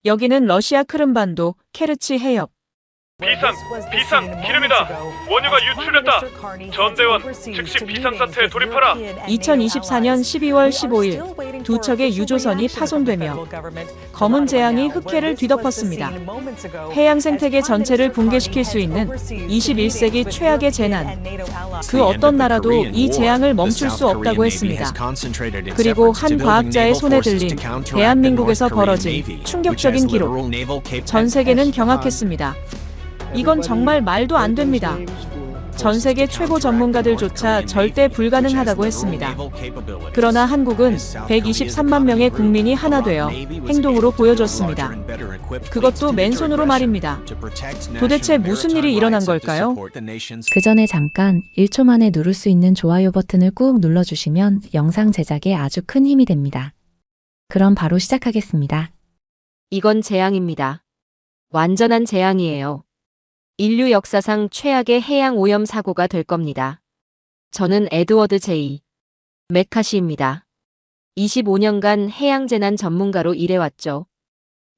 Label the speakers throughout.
Speaker 1: 여기는 러시아 크림반도 케르치 해협.
Speaker 2: 비상, 기름이다. 원유가 유출됐다. 전대원, 즉시 비상사태에 돌입하라.
Speaker 1: 2024년 12월 15일 두 척의 유조선이 파손되며 검은 재앙이 흑해를 뒤덮었습니다. 해양 생태계 전체를 붕괴시킬 수 있는 21세기 최악의 재난. 그 어떤 나라도 이 재앙을 멈출 수 없다고 했습니다. 그리고 한 과학자의 손에 들린 대한민국에서 벌어진 충격적인 기록. 전 세계는 경악했습니다. 이건 정말 말도 안 됩니다. 전 세계 최고 전문가들조차 절대 불가능하다고 했습니다. 그러나 한국은 123만 명의 국민이 하나 되어 행동으로 보여줬습니다. 그것도 맨손으로 말입니다. 도대체 무슨 일이 일어난 걸까요?
Speaker 3: 그 전에 잠깐 1초 만에 누를 수 있는 좋아요 버튼을 꾹 눌러주시면 영상 제작에 아주 큰 힘이 됩니다. 그럼 바로 시작하겠습니다.
Speaker 4: 이건 재앙입니다. 완전한 재앙이에요. 인류 역사상 최악의 해양 오염 사고가 될 겁니다. 저는 에드워드 J. 맥카시입니다. 25년간 해양재난 전문가로 일해왔죠.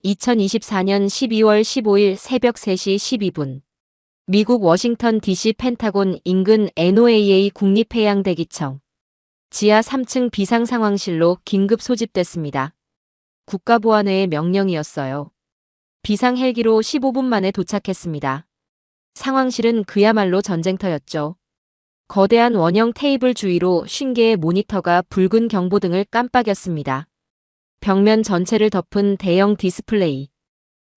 Speaker 4: 2024년 12월 15일 새벽 3시 12분. 미국 워싱턴 DC 펜타곤 인근 NOAA 국립해양대기청 지하 3층 비상상황실로 긴급 소집됐습니다. 국가보안회의 명령이었어요. 비상 헬기로 15분 만에 도착했습니다. 상황실은 그야말로 전쟁터였죠. 거대한 원형 테이블 주위로 50개의 모니터가 붉은 경보등을 깜빡였습니다. 벽면 전체를 덮은 대형 디스플레이.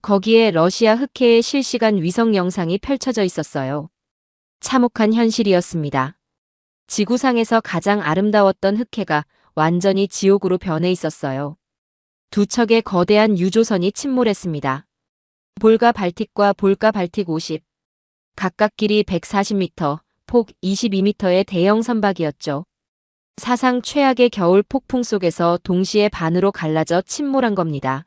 Speaker 4: 거기에 러시아 흑해의 실시간 위성 영상이 펼쳐져 있었어요. 참혹한 현실이었습니다. 지구상에서 가장 아름다웠던 흑해가 완전히 지옥으로 변해 있었어요. 두 척의 거대한 유조선이 침몰했습니다. 볼가 발틱과 볼가 발틱 50. 각각 길이 140m, 폭 22m의 대형 선박이었죠. 사상 최악의 겨울 폭풍 속에서 동시에 반으로 갈라져 침몰한 겁니다.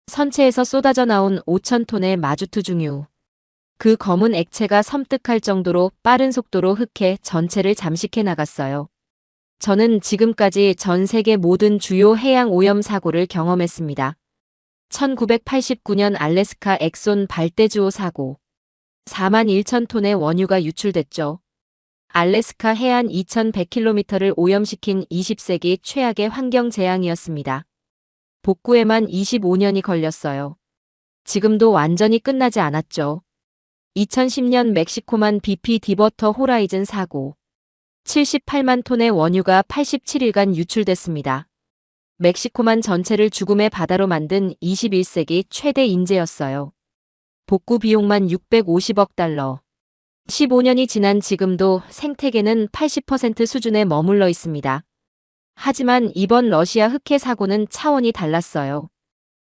Speaker 4: 선체에서 쏟아져 나온 5,000톤의 마주투 중유. 그 검은 액체가 섬뜩할 정도로 빠른 속도로 흑해 전체를 잠식해 나갔어요. 저는 지금까지 전 세계 모든 주요 해양 오염 사고를 경험했습니다. 1989년 알래스카 엑손 발대주호 사고. 41,000톤의 원유가 유출됐죠. 알래스카 해안 2,100km를 오염시킨 20세기 최악의 환경 재앙이었습니다. 복구에만 25년이 걸렸어요. 지금도 완전히 끝나지 않았죠. 2010년 멕시코만 BP 디버터 호라이즌 사고. 78만 톤의 원유가 87일간 유출됐습니다. 멕시코만 전체를 죽음의 바다로 만든 21세기 최대 인재였어요. 복구 비용만 650억 달러. 15년이 지난 지금도 생태계는 80% 수준에 머물러 있습니다. 하지만 이번 러시아 흑해 사고는 차원이 달랐어요.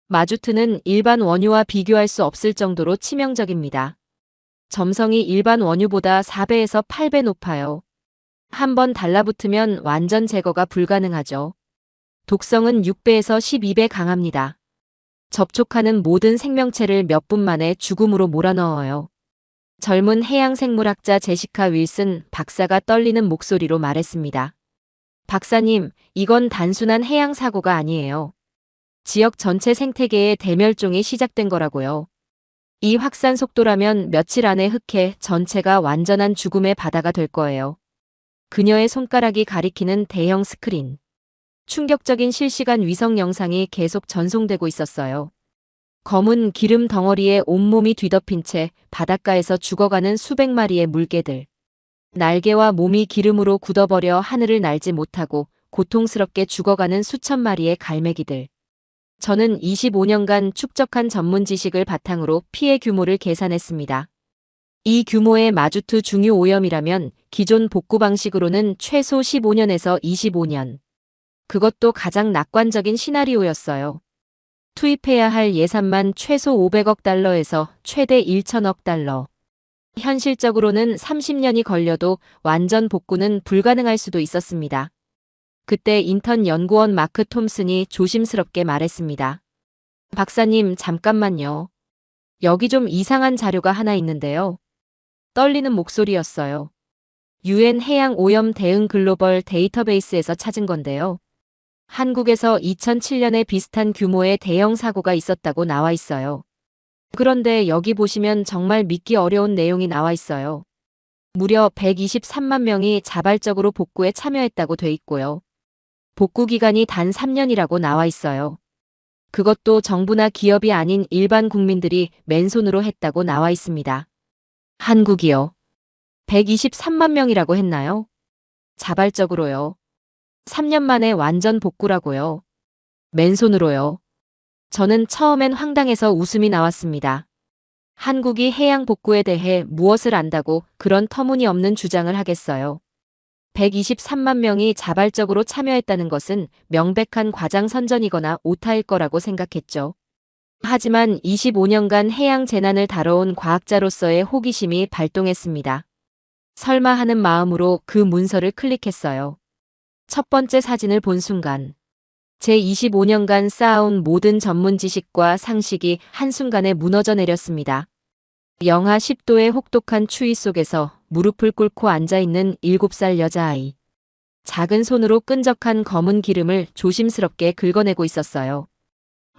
Speaker 4: 마주트는 일반 원유와 비교할 수 없을 정도로 치명적입니다. 점성이 일반 원유보다 4배에서 8배 높아요. 한번 달라붙으면 완전 제거가 불가능하죠. 독성은 6배에서 12배 강합니다. 접촉하는 모든 생명체를 몇 분 만에 죽음으로 몰아넣어요. 젊은 해양생물학자 제시카 윌슨 박사가 떨리는 목소리로 말했습니다. 박사님, 이건 단순한 해양 사고가 아니에요. 지역 전체 생태계의 대멸종이 시작된 거라고요. 이 확산 속도라면 며칠 안에 흑해 전체가 완전한 죽음의 바다가 될 거예요. 그녀의 손가락이 가리키는 대형 스크린. 충격적인 실시간 위성 영상이 계속 전송되고 있었어요. 검은 기름 덩어리에 온몸이 뒤덮인 채 바닷가에서 죽어가는 수백 마리의 물개들. 날개와 몸이 기름으로 굳어버려 하늘을 날지 못하고 고통스럽게 죽어가는 수천 마리의 갈매기들. 저는 25년간 축적한 전문 지식을 바탕으로 피해 규모를 계산했습니다. 이 규모의 마주투 중유 오염이라면 기존 복구 방식으로는 최소 15년에서 25년. 그것도 가장 낙관적인 시나리오였어요. 투입해야 할 예산만 최소 500억 달러에서 최대 1천억 달러. 현실적으로는 30년이 걸려도 완전 복구는 불가능할 수도 있었습니다. 그때 인턴 연구원 마크 톰슨이 조심스럽게 말했습니다. 박사님, 잠깐만요. 여기 좀 이상한 자료가 하나 있는데요. 떨리는 목소리였어요. UN 해양 오염 대응 글로벌 데이터베이스에서 찾은 건데요. 한국에서 2007년에 비슷한 규모의 대형 사고가 있었다고 나와 있어요. 그런데 여기 보시면 정말 믿기 어려운 내용이 나와 있어요. 무려 123만 명이 자발적으로 복구에 참여했다고 돼 있고요. 복구 기간이 단 3년이라고 나와 있어요. 그것도 정부나 기업이 아닌 일반 국민들이 맨손으로 했다고 나와 있습니다. 한국이요. 123만 명이라고 했나요? 자발적으로요. 3년 만에 완전 복구라고요. 맨손으로요. 저는 처음엔 황당해서 웃음이 나왔습니다. 한국이 해양 복구에 대해 무엇을 안다고 그런 터무니없는 주장을 하겠어요. 123만 명이 자발적으로 참여했다는 것은 명백한 과장선전이거나 오타일 거라고 생각했죠. 하지만 25년간 해양 재난을 다뤄온 과학자로서의 호기심이 발동했습니다. 설마 하는 마음으로 그 문서를 클릭했어요. 첫 번째 사진을 본 순간 제 25년간 쌓아온 모든 전문 지식과 상식이 한순간에 무너져 내렸습니다. 영하 10도의 혹독한 추위 속에서 무릎을 꿇고 앉아있는 7살 여자아이. 작은 손으로 끈적한 검은 기름을 조심스럽게 긁어내고 있었어요.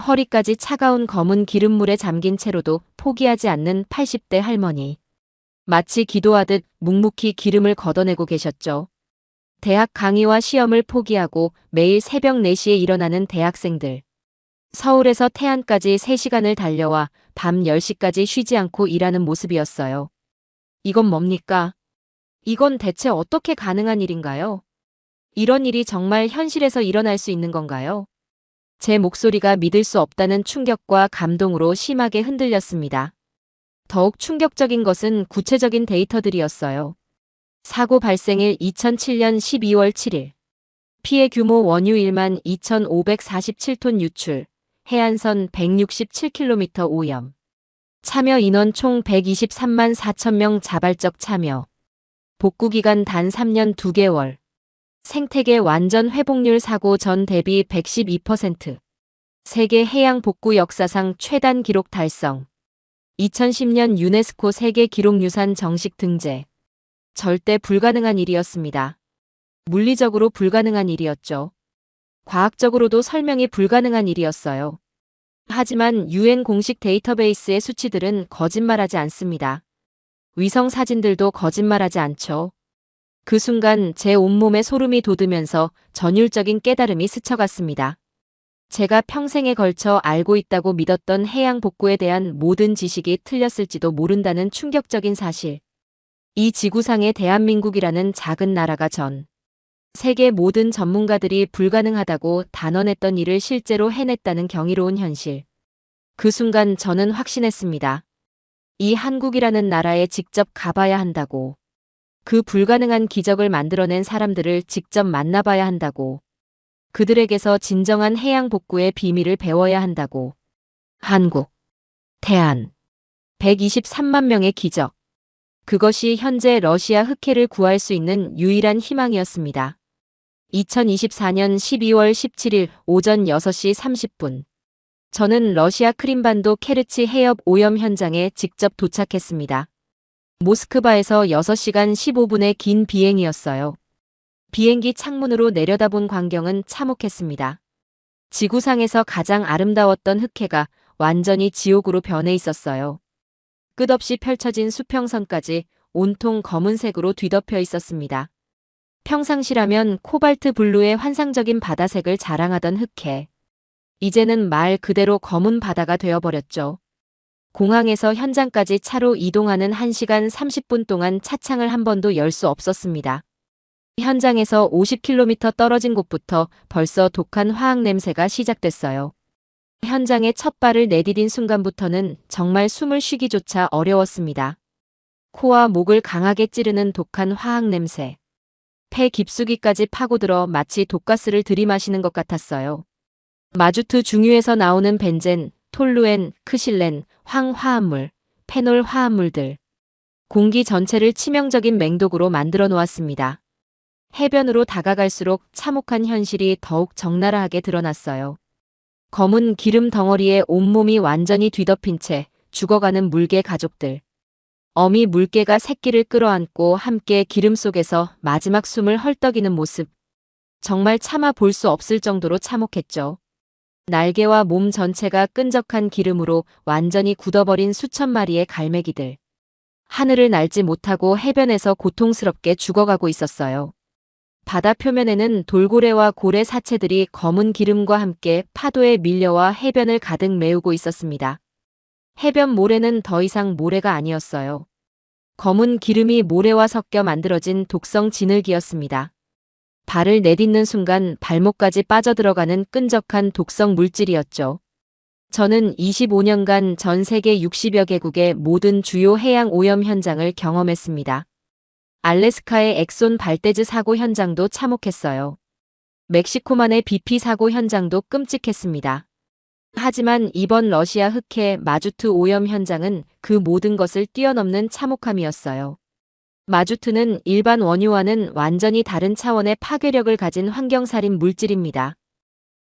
Speaker 4: 허리까지 차가운 검은 기름물에 잠긴 채로도 포기하지 않는 80대 할머니. 마치 기도하듯 묵묵히 기름을 걷어내고 계셨죠. 대학 강의와 시험을 포기하고 매일 새벽 4시에 일어나는 대학생들. 서울에서 태안까지 3시간을 달려와 밤 10시까지 쉬지 않고 일하는 모습이었어요. 이건 뭡니까? 이건 대체 어떻게 가능한 일인가요? 이런 일이 정말 현실에서 일어날 수 있는 건가요? 제 목소리가 믿을 수 없다는 충격과 감동으로 심하게 흔들렸습니다. 더욱 충격적인 것은 구체적인 데이터들이었어요. 사고 발생일 2007년 12월 7일. 피해 규모 원유 1만 2,547톤 유출, 해안선 167km 오염. 참여 인원 총 123만 4천 명 자발적 참여. 복구 기간 단 3년 2개월. 생태계 완전 회복률 사고 전 대비 112%. 세계 해양 복구 역사상 최단 기록 달성. 2010년 유네스코 세계 기록유산 정식 등재. 절대 불가능한 일이었습니다. 물리적으로 불가능한 일이었죠. 과학적으로도 설명이 불가능한 일이었어요. 하지만 UN 공식 데이터베이스의 수치들은 거짓말하지 않습니다. 위성 사진들도 거짓말하지 않죠. 그 순간 제 온몸에 소름이 돋으면서 전율적인 깨달음이 스쳐갔습니다. 제가 평생에 걸쳐 알고 있다고 믿었던 해양 복구에 대한 모든 지식이 틀렸을지도 모른다는 충격적인 사실. 이 지구상의 대한민국이라는 작은 나라가 전 세계 모든 전문가들이 불가능하다고 단언했던 일을 실제로 해냈다는 경이로운 현실. 그 순간 저는 확신했습니다. 이 한국이라는 나라에 직접 가봐야 한다고. 그 불가능한 기적을 만들어낸 사람들을 직접 만나봐야 한다고. 그들에게서 진정한 해양 복구의 비밀을 배워야 한다고. 한국, 태안, 123만 명의 기적. 그것이 현재 러시아 흑해를 구할 수 있는 유일한 희망이었습니다. 2024년 12월 17일 오전 6시 30분. 저는 러시아 크림반도 케르치 해협 오염 현장에 직접 도착했습니다. 모스크바에서 6시간 15분의 긴 비행이었어요. 비행기 창문으로 내려다본 광경은 참혹했습니다. 지구상에서 가장 아름다웠던 흑해가 완전히 지옥으로 변해 있었어요. 끝없이 펼쳐진 수평선까지 온통 검은색으로 뒤덮여 있었습니다. 평상시라면 코발트 블루의 환상적인 바다색을 자랑하던 흑해. 이제는 말 그대로 검은 바다가 되어버렸죠. 공항에서 현장까지 차로 이동하는 1시간 30분 동안 차창을 한 번도 열 수 없었습니다. 현장에서 50km 떨어진 곳부터 벌써 독한 화학 냄새가 시작됐어요. 현장에 첫 발을 내디딘 순간부터는 정말 숨을 쉬기조차 어려웠습니다. 코와 목을 강하게 찌르는 독한 화학 냄새. 폐 깊숙이까지 파고들어 마치 독가스를 들이마시는 것 같았어요. 마주트 중유에서 나오는 벤젠, 톨루엔, 크실렌, 황화합물, 페놀 화합물들. 공기 전체를 치명적인 맹독으로 만들어 놓았습니다. 해변으로 다가갈수록 참혹한 현실이 더욱 적나라하게 드러났어요. 검은 기름 덩어리에 온몸이 완전히 뒤덮인 채 죽어가는 물개 가족들. 어미 물개가 새끼를 끌어안고 함께 기름 속에서 마지막 숨을 헐떡이는 모습. 정말 참아 볼 수 없을 정도로 참혹했죠. 날개와 몸 전체가 끈적한 기름으로 완전히 굳어버린 수천 마리의 갈매기들. 하늘을 날지 못하고 해변에서 고통스럽게 죽어가고 있었어요. 바다 표면에는 돌고래와 고래 사체들이 검은 기름과 함께 파도에 밀려와 해변을 가득 메우고 있었습니다. 해변 모래는 더 이상 모래가 아니었어요. 검은 기름이 모래와 섞여 만들어진 독성 진흙이었습니다. 발을 내딛는 순간 발목까지 빠져들어가는 끈적한 독성 물질이었죠. 저는 25년간 전 세계 60여 개국의 모든 주요 해양 오염 현장을 경험했습니다. 알래스카의 엑손 발대즈 사고 현장도 참혹했어요. 멕시코만의 BP 사고 현장도 끔찍했습니다. 하지만 이번 러시아 흑해 마주트 오염 현장은 그 모든 것을 뛰어넘는 참혹함이었어요. 마주트는 일반 원유와는 완전히 다른 차원의 파괴력을 가진 환경살인 물질입니다.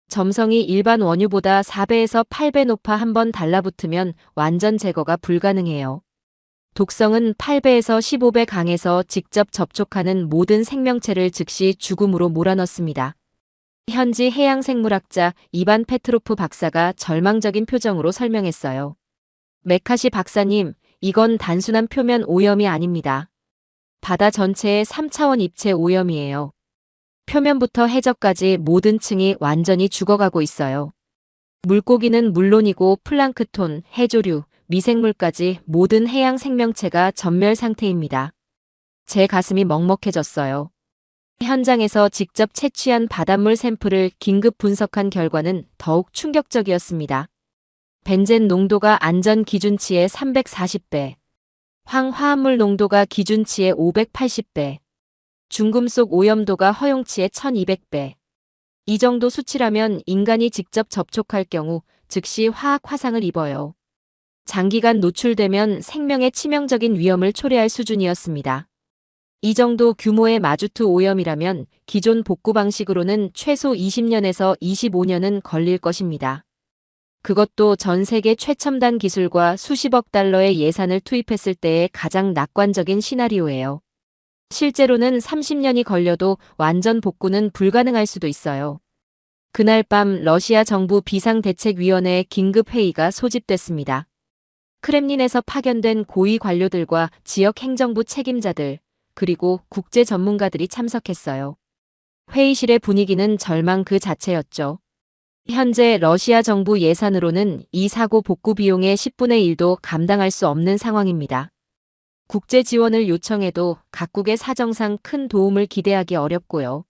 Speaker 4: 점성이 일반 원유보다 4배에서 8배 높아 한번 달라붙으면 완전 제거가 불가능해요. 독성은 8배에서 15배 강해서 직접 접촉하는 모든 생명체를 즉시 죽음으로 몰아넣습니다. 현지 해양생물학자 이반 페트로프 박사가 절망적인 표정으로 설명했어요. 메카시 박사님, 이건 단순한 표면 오염이 아닙니다. 바다 전체의 3차원 입체 오염이에요. 표면부터 해저까지 모든 층이 완전히 죽어가고 있어요. 물고기는 물론이고 플랑크톤, 해조류, 미생물까지 모든 해양 생명체가 전멸 상태입니다. 제 가슴이 먹먹해졌어요. 현장에서 직접 채취한 바닷물 샘플을 긴급 분석한 결과는 더욱 충격적이었습니다. 벤젠 농도가 안전 기준치의 340배, 황화합물 농도가 기준치의 580배, 중금속 오염도가 허용치의 1200배. 이 정도 수치라면 인간이 직접 접촉할 경우 즉시 화학 화상을 입어요. 장기간 노출되면 생명에 치명적인 위험을 초래할 수준이었습니다. 이 정도 규모의 마주트 오염이라면 기존 복구 방식으로는 최소 20년에서 25년은 걸릴 것입니다. 그것도 전 세계 최첨단 기술과 수십억 달러의 예산을 투입했을 때의 가장 낙관적인 시나리오예요. 실제로는 30년이 걸려도 완전 복구는 불가능할 수도 있어요. 그날 밤 러시아 정부 비상대책위원회의 긴급회의가 소집됐습니다. 크렘린에서 파견된 고위 관료들과 지역 행정부 책임자들, 그리고 국제 전문가들이 참석했어요. 회의실의 분위기는 절망 그 자체였죠. 현재 러시아 정부 예산으로는 이 사고 복구 비용의 10분의 1도 감당할 수 없는 상황입니다. 국제 지원을 요청해도 각국의 사정상 큰 도움을 기대하기 어렵고요.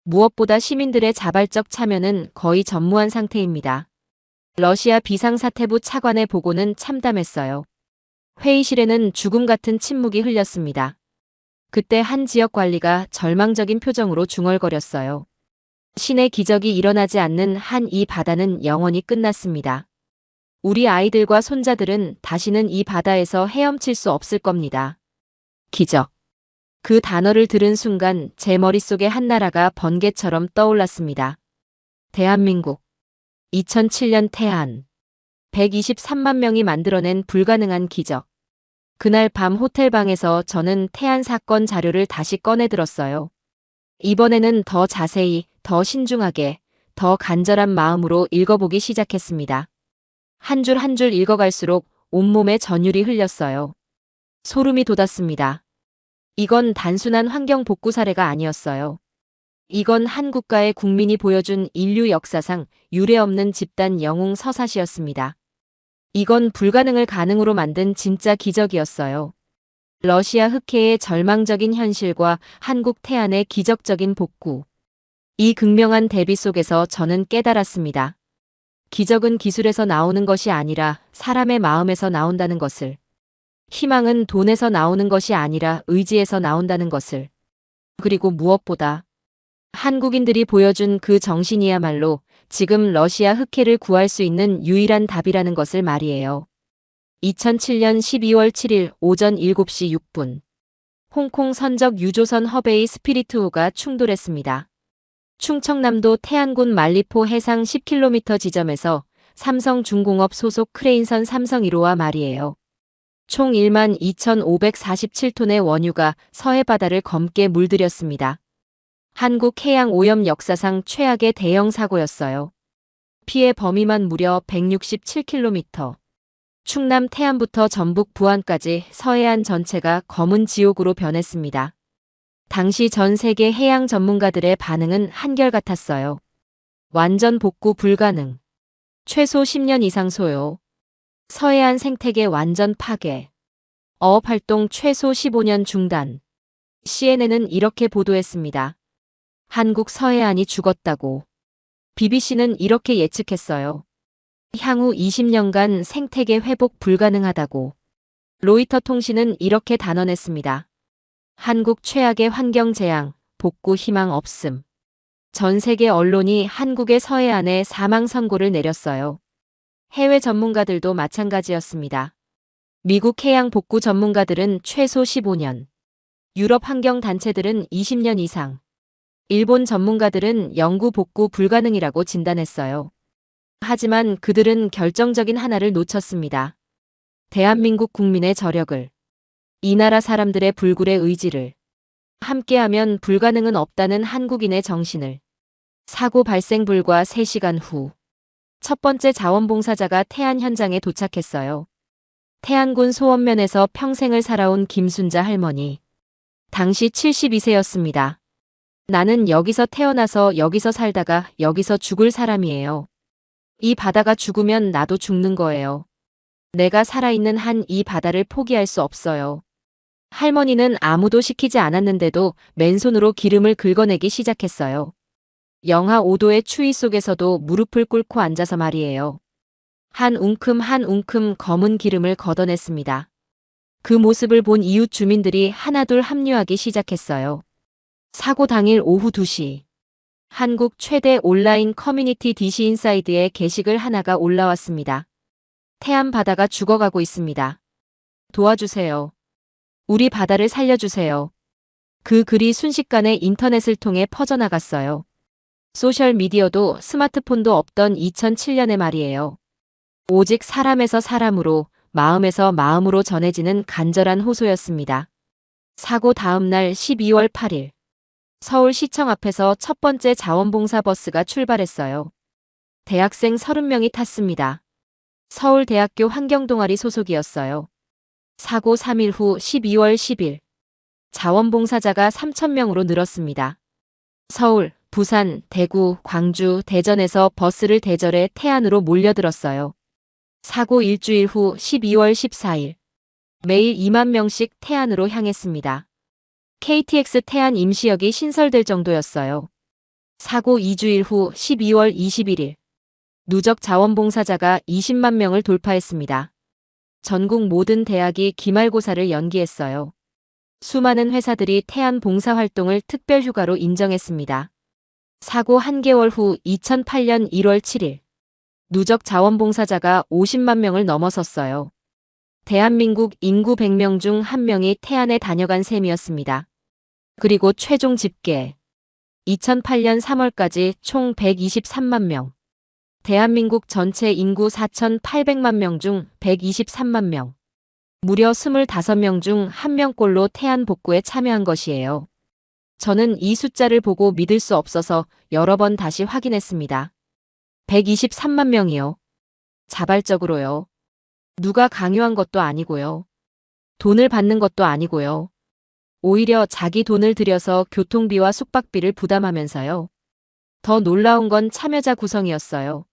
Speaker 4: 무엇보다 시민들의 자발적 참여는 거의 전무한 상태입니다. 러시아 비상사태부 차관의 보고는 참담했어요. 회의실에는 죽음 같은 침묵이 흘렸습니다. 그때 한 지역 관리가 절망적인 표정으로 중얼거렸어요. 신의 기적이 일어나지 않는 한 이 바다는 영원히 끝났습니다. 우리 아이들과 손자들은 다시는 이 바다에서 헤엄칠 수 없을 겁니다. 기적. 그 단어를 들은 순간 제 머릿속에 한 나라가 번개처럼 떠올랐습니다. 대한민국. 2007년 태안. 123만 명이 만들어낸 불가능한 기적. 그날 밤 호텔방에서 저는 태안 사건 자료를 다시 꺼내 들었어요. 이번에는 더 자세히, 더 신중하게, 더 간절한 마음으로 읽어보기 시작했습니다. 한 줄 한 줄 읽어갈수록 온몸에 전율이 흘렸어요. 소름이 돋았습니다. 이건 단순한 환경 복구 사례가 아니었어요. 이건 한 국가의 국민이 보여준 인류 역사상 유례없는 집단 영웅 서사시였습니다. 이건 불가능을 가능으로 만든 진짜 기적이었어요. 러시아 흑해의 절망적인 현실과 한국 태안의 기적적인 복구. 이 극명한 대비 속에서 저는 깨달았습니다. 기적은 기술에서 나오는 것이 아니라 사람의 마음에서 나온다는 것을. 희망은 돈에서 나오는 것이 아니라 의지에서 나온다는 것을. 그리고 무엇보다 한국인들이 보여준 그 정신이야말로 지금 러시아 흑해를 구할 수 있는 유일한 답이라는 것을 말이에요. 2007년 12월 7일 오전 7시 6분. 홍콩 선적 유조선 허베이 스피리트호가 충돌했습니다. 충청남도 태안군 만리포 해상 10km 지점에서 삼성중공업 소속 크레인선 삼성 1호와 말이에요. 총 1만 2,547톤의 원유가 서해 바다를 검게 물들였습니다. 한국 해양 오염 역사상 최악의 대형 사고였어요. 피해 범위만 무려 167km. 충남 태안부터 전북 부안까지 서해안 전체가 검은 지옥으로 변했습니다. 당시 전 세계 해양 전문가들의 반응은 한결같았어요. 완전 복구 불가능. 최소 10년 이상 소요. 서해안 생태계 완전 파괴. 어업활동 최소 15년 중단. CNN은 이렇게 보도했습니다. 한국 서해안이 죽었다고. BBC는 이렇게 예측했어요. 향후 20년간 생태계 회복 불가능하다고. 로이터 통신은 이렇게 단언했습니다. 한국 최악의 환경재앙, 복구 희망 없음. 전 세계 언론이 한국의 서해안에 사망 선고를 내렸어요. 해외 전문가들도 마찬가지였습니다. 미국 해양 복구 전문가들은 최소 15년, 유럽 환경단체들은 20년 이상, 일본 전문가들은 영구 복구 불가능이라고 진단했어요. 하지만 그들은 결정적인 하나를 놓쳤습니다. 대한민국 국민의 저력을, 이 나라 사람들의 불굴의 의지를, 함께하면 불가능은 없다는 한국인의 정신을. 사고 발생 불과 3시간 후, 첫 번째 자원봉사자가 태안 현장에 도착했어요. 태안군 소원면에서 평생을 살아온 김순자 할머니. 당시 72세였습니다. 나는 여기서 태어나서 여기서 살다가 여기서 죽을 사람이에요. 이 바다가 죽으면 나도 죽는 거예요. 내가 살아있는 한 이 바다를 포기할 수 없어요. 할머니는 아무도 시키지 않았는데도 맨손으로 기름을 긁어내기 시작했어요. 영하 5도의 추위 속에서도 무릎을 꿇고 앉아서 말이에요. 한 웅큼 한 웅큼 검은 기름을 걷어냈습니다. 그 모습을 본 이웃 주민들이 하나둘 합류하기 시작했어요. 사고 당일 오후 2시. 한국 최대 온라인 커뮤니티 DC 인사이드에 게시글 하나가 올라왔습니다. 태안 바다가 죽어가고 있습니다. 도와주세요. 우리 바다를 살려주세요. 그 글이 순식간에 인터넷을 통해 퍼져나갔어요. 소셜미디어도 스마트폰도 없던 2007년의 말이에요. 오직 사람에서 사람으로, 마음에서 마음으로 전해지는 간절한 호소였습니다. 사고 다음 날 12월 8일. 서울시청 앞에서 첫 번째 자원봉사 버스가 출발했어요. 대학생 30명이 탔습니다. 서울대학교 환경동아리 소속이었어요. 사고 3일 후 12월 10일. 자원봉사자가 3,000명으로 늘었습니다. 서울, 부산, 대구, 광주, 대전에서 버스를 대절해 태안으로 몰려들었어요. 사고 일주일 후 12월 14일. 매일 2만 명씩 태안으로 향했습니다. KTX 태안 임시역이 신설될 정도였어요. 사고 2주일 후 12월 21일. 누적 자원봉사자가 20만 명을 돌파했습니다. 전국 모든 대학이 기말고사를 연기했어요. 수많은 회사들이 태안 봉사활동을 특별휴가로 인정했습니다. 사고 1개월 후 2008년 1월 7일. 누적 자원봉사자가 50만 명을 넘어섰어요. 대한민국 인구 100명 중 1명이 태안에 다녀간 셈이었습니다. 그리고 최종 집계. 2008년 3월까지 총 123만 명. 대한민국 전체 인구 4,800만 명 중 123만 명. 무려 25명 중 1명꼴로 태안 복구에 참여한 것이에요. 저는 이 숫자를 보고 믿을 수 없어서 여러 번 다시 확인했습니다. 123만 명이요. 자발적으로요. 누가 강요한 것도 아니고요. 돈을 받는 것도 아니고요. 오히려 자기 돈을 들여서 교통비와 숙박비를 부담하면서요. 더 놀라운 건 참여자 구성이었어요.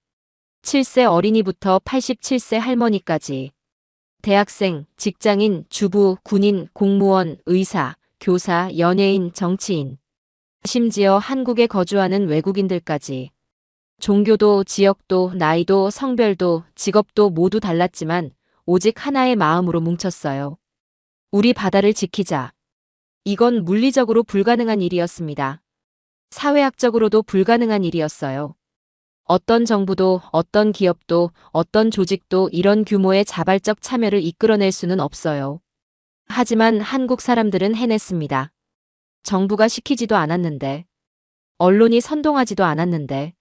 Speaker 4: 7세 어린이부터 87세 할머니까지. 대학생, 직장인, 주부, 군인, 공무원, 의사, 교사, 연예인, 정치인. 심지어 한국에 거주하는 외국인들까지. 종교도, 지역도, 나이도, 성별도, 직업도 모두 달랐지만 오직 하나의 마음으로 뭉쳤어요. 우리 바다를 지키자. 이건 물리적으로 불가능한 일이었습니다. 사회학적으로도 불가능한 일이었어요. 어떤 정부도, 어떤 기업도, 어떤 조직도 이런 규모의 자발적 참여를 이끌어낼 수는 없어요. 하지만 한국 사람들은 해냈습니다. 정부가 시키지도 않았는데, 언론이 선동하지도 않았는데,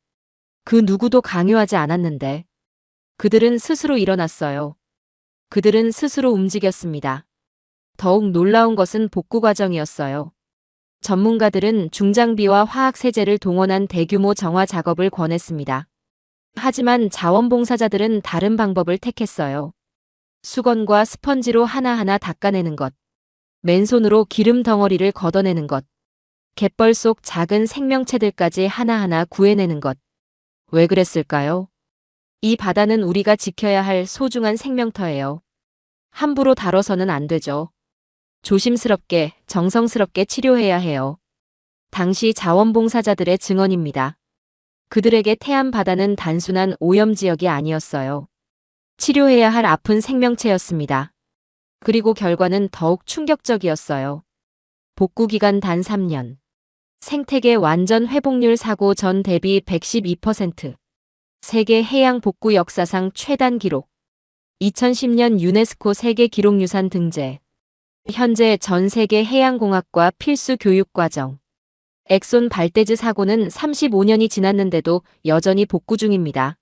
Speaker 4: 그 누구도 강요하지 않았는데, 그들은 스스로 일어났어요. 그들은 스스로 움직였습니다. 더욱 놀라운 것은 복구 과정이었어요. 전문가들은 중장비와 화학세제를 동원한 대규모 정화 작업을 권했습니다. 하지만 자원봉사자들은 다른 방법을 택했어요. 수건과 스펀지로 하나하나 닦아내는 것, 맨손으로 기름 덩어리를 걷어내는 것, 갯벌 속 작은 생명체들까지 하나하나 구해내는 것. 왜 그랬을까요? 이 바다는 우리가 지켜야 할 소중한 생명터예요. 함부로 다뤄서는 안 되죠. 조심스럽게, 정성스럽게 치료해야 해요. 당시 자원봉사자들의 증언입니다. 그들에게 태안 바다는 단순한 오염 지역이 아니었어요. 치료해야 할 아픈 생명체였습니다. 그리고 결과는 더욱 충격적이었어요. 복구 기간 단 3년. 생태계 완전 회복률 사고 전 대비 112%. 세계 해양 복구 역사상 최단 기록. 2010년 유네스코 세계 기록유산 등재. 현재 전 세계 해양공학과 필수 교육 과정. 엑손 발대즈 사고는 35년이 지났는데도 여전히 복구 중입니다.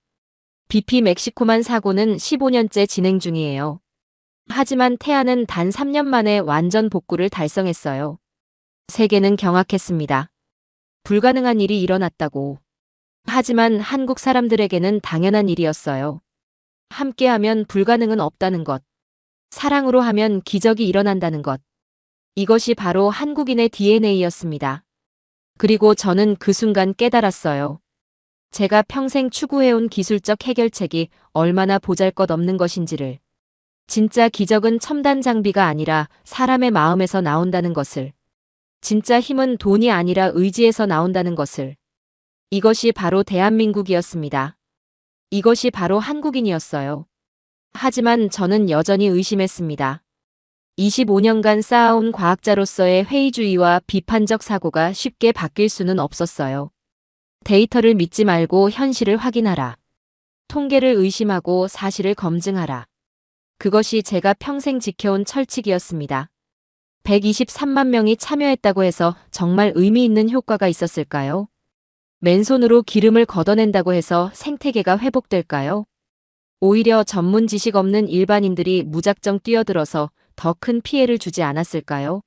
Speaker 4: BP 멕시코만 사고는 15년째 진행 중이에요. 하지만 태안은 단 3년 만에 완전 복구를 달성했어요. 세계는 경악했습니다. 불가능한 일이 일어났다고. 하지만 한국 사람들에게는 당연한 일이었어요. 함께하면 불가능은 없다는 것. 사랑으로 하면 기적이 일어난다는 것. 이것이 바로 한국인의 DNA였습니다. 그리고 저는 그 순간 깨달았어요. 제가 평생 추구해온 기술적 해결책이 얼마나 보잘것없는 것인지를. 진짜 기적은 첨단 장비가 아니라 사람의 마음에서 나온다는 것을. 진짜 힘은 돈이 아니라 의지에서 나온다는 것을. 이것이 바로 대한민국이었습니다. 이것이 바로 한국인이었어요. 하지만 저는 여전히 의심했습니다. 25년간 쌓아온 과학자로서의 회의주의와 비판적 사고가 쉽게 바뀔 수는 없었어요. 데이터를 믿지 말고 현실을 확인하라. 통계를 의심하고 사실을 검증하라. 그것이 제가 평생 지켜온 철칙이었습니다. 123만 명이 참여했다고 해서 정말 의미 있는 효과가 있었을까요? 맨손으로 기름을 걷어낸다고 해서 생태계가 회복될까요? 오히려 전문 지식 없는 일반인들이 무작정 뛰어들어서 더 큰 피해를 주지 않았을까요?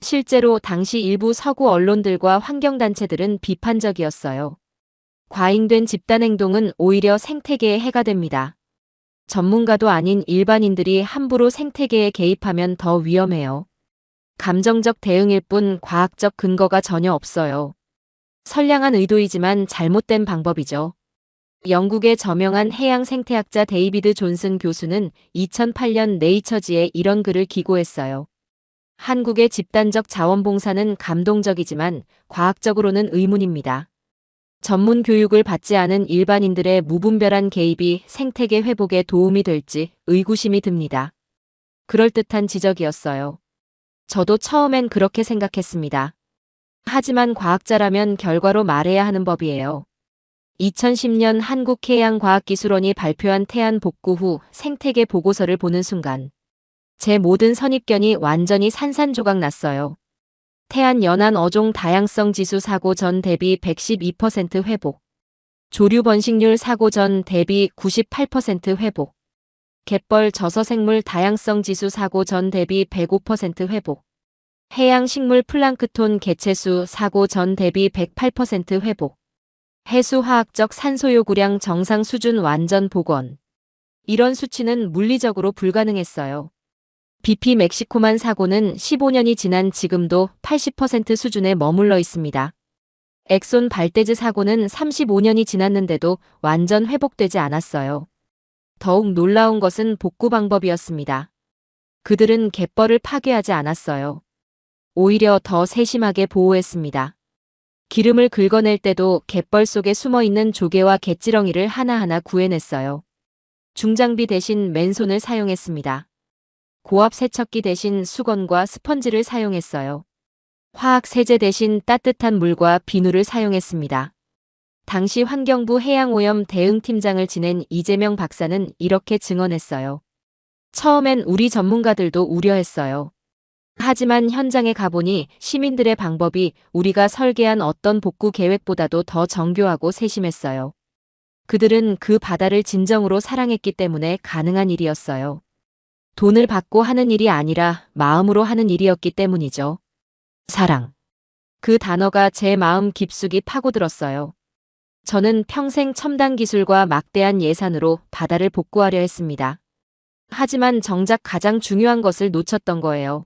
Speaker 4: 실제로 당시 일부 서구 언론들과 환경단체들은 비판적이었어요. 과잉된 집단행동은 오히려 생태계에 해가 됩니다. 전문가도 아닌 일반인들이 함부로 생태계에 개입하면 더 위험해요. 감정적 대응일 뿐 과학적 근거가 전혀 없어요. 선량한 의도이지만 잘못된 방법이죠. 영국의 저명한 해양 생태학자 데이비드 존슨 교수는 2008년 네이처지에 이런 글을 기고했어요. 한국의 집단적 자원봉사는 감동적이지만 과학적으로는 의문입니다. 전문 교육을 받지 않은 일반인들의 무분별한 개입이 생태계 회복에 도움이 될지 의구심이 듭니다. 그럴듯한 지적이었어요. 저도 처음엔 그렇게 생각했습니다. 하지만 과학자라면 결과로 말해야 하는 법이에요. 2010년 한국해양과학기술원이 발표한 태안 복구 후 생태계 보고서를 보는 순간 제 모든 선입견이 완전히 산산조각 났어요. 태안 연안 어종 다양성 지수 사고 전 대비 112% 회복. 조류 번식률 사고 전 대비 98% 회복. 갯벌 저서생물 다양성 지수 사고 전 대비 105% 회복. 해양 식물 플랑크톤 개체수 사고 전 대비 108% 회복. 해수화학적 산소 요구량 정상 수준 완전 복원. 이런 수치는 물리적으로 불가능했어요. BP 멕시코만 사고는 15년이 지난 지금도 80% 수준에 머물러 있습니다. 엑손 발대즈 사고는 35년이 지났는데도 완전 회복되지 않았어요. 더욱 놀라운 것은 복구 방법이었습니다. 그들은 갯벌을 파괴하지 않았어요. 오히려 더 세심하게 보호했습니다. 기름을 긁어낼 때도 갯벌 속에 숨어있는 조개와 갯지렁이를 하나하나 구해냈어요. 중장비 대신 맨손을 사용했습니다. 고압 세척기 대신 수건과 스펀지를 사용했어요. 화학 세제 대신 따뜻한 물과 비누를 사용했습니다. 당시 환경부 해양오염 대응팀장을 지낸 이재명 박사는 이렇게 증언했어요. 처음엔 우리 전문가들도 우려했어요. 하지만 현장에 가보니 시민들의 방법이 우리가 설계한 어떤 복구 계획보다도 더 정교하고 세심했어요. 그들은 그 바다를 진정으로 사랑했기 때문에 가능한 일이었어요. 돈을 받고 하는 일이 아니라 마음으로 하는 일이었기 때문이죠. 사랑. 그 단어가 제 마음 깊숙이 파고들었어요. 저는 평생 첨단 기술과 막대한 예산으로 바다를 복구하려 했습니다. 하지만 정작 가장 중요한 것을 놓쳤던 거예요.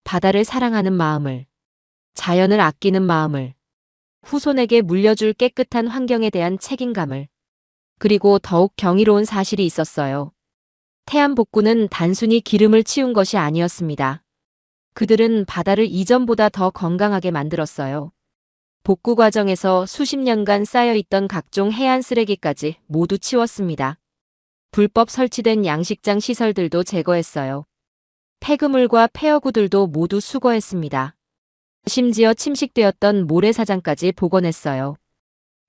Speaker 4: 바다를 사랑하는 마음을, 자연을 아끼는 마음을, 후손에게 물려줄 깨끗한 환경에 대한 책임감을, 그리고 더욱 경이로운 사실이 있었어요. 태안 복구는 단순히 기름을 치운 것이 아니었습니다. 그들은 바다를 이전보다 더 건강하게 만들었어요. 복구 과정에서 수십 년간 쌓여있던 각종 해안 쓰레기까지 모두 치웠습니다. 불법 설치된 양식장 시설들도 제거했어요. 폐그물과 폐허구들도 모두 수거했습니다. 심지어 침식되었던 모래사장까지 복원했어요.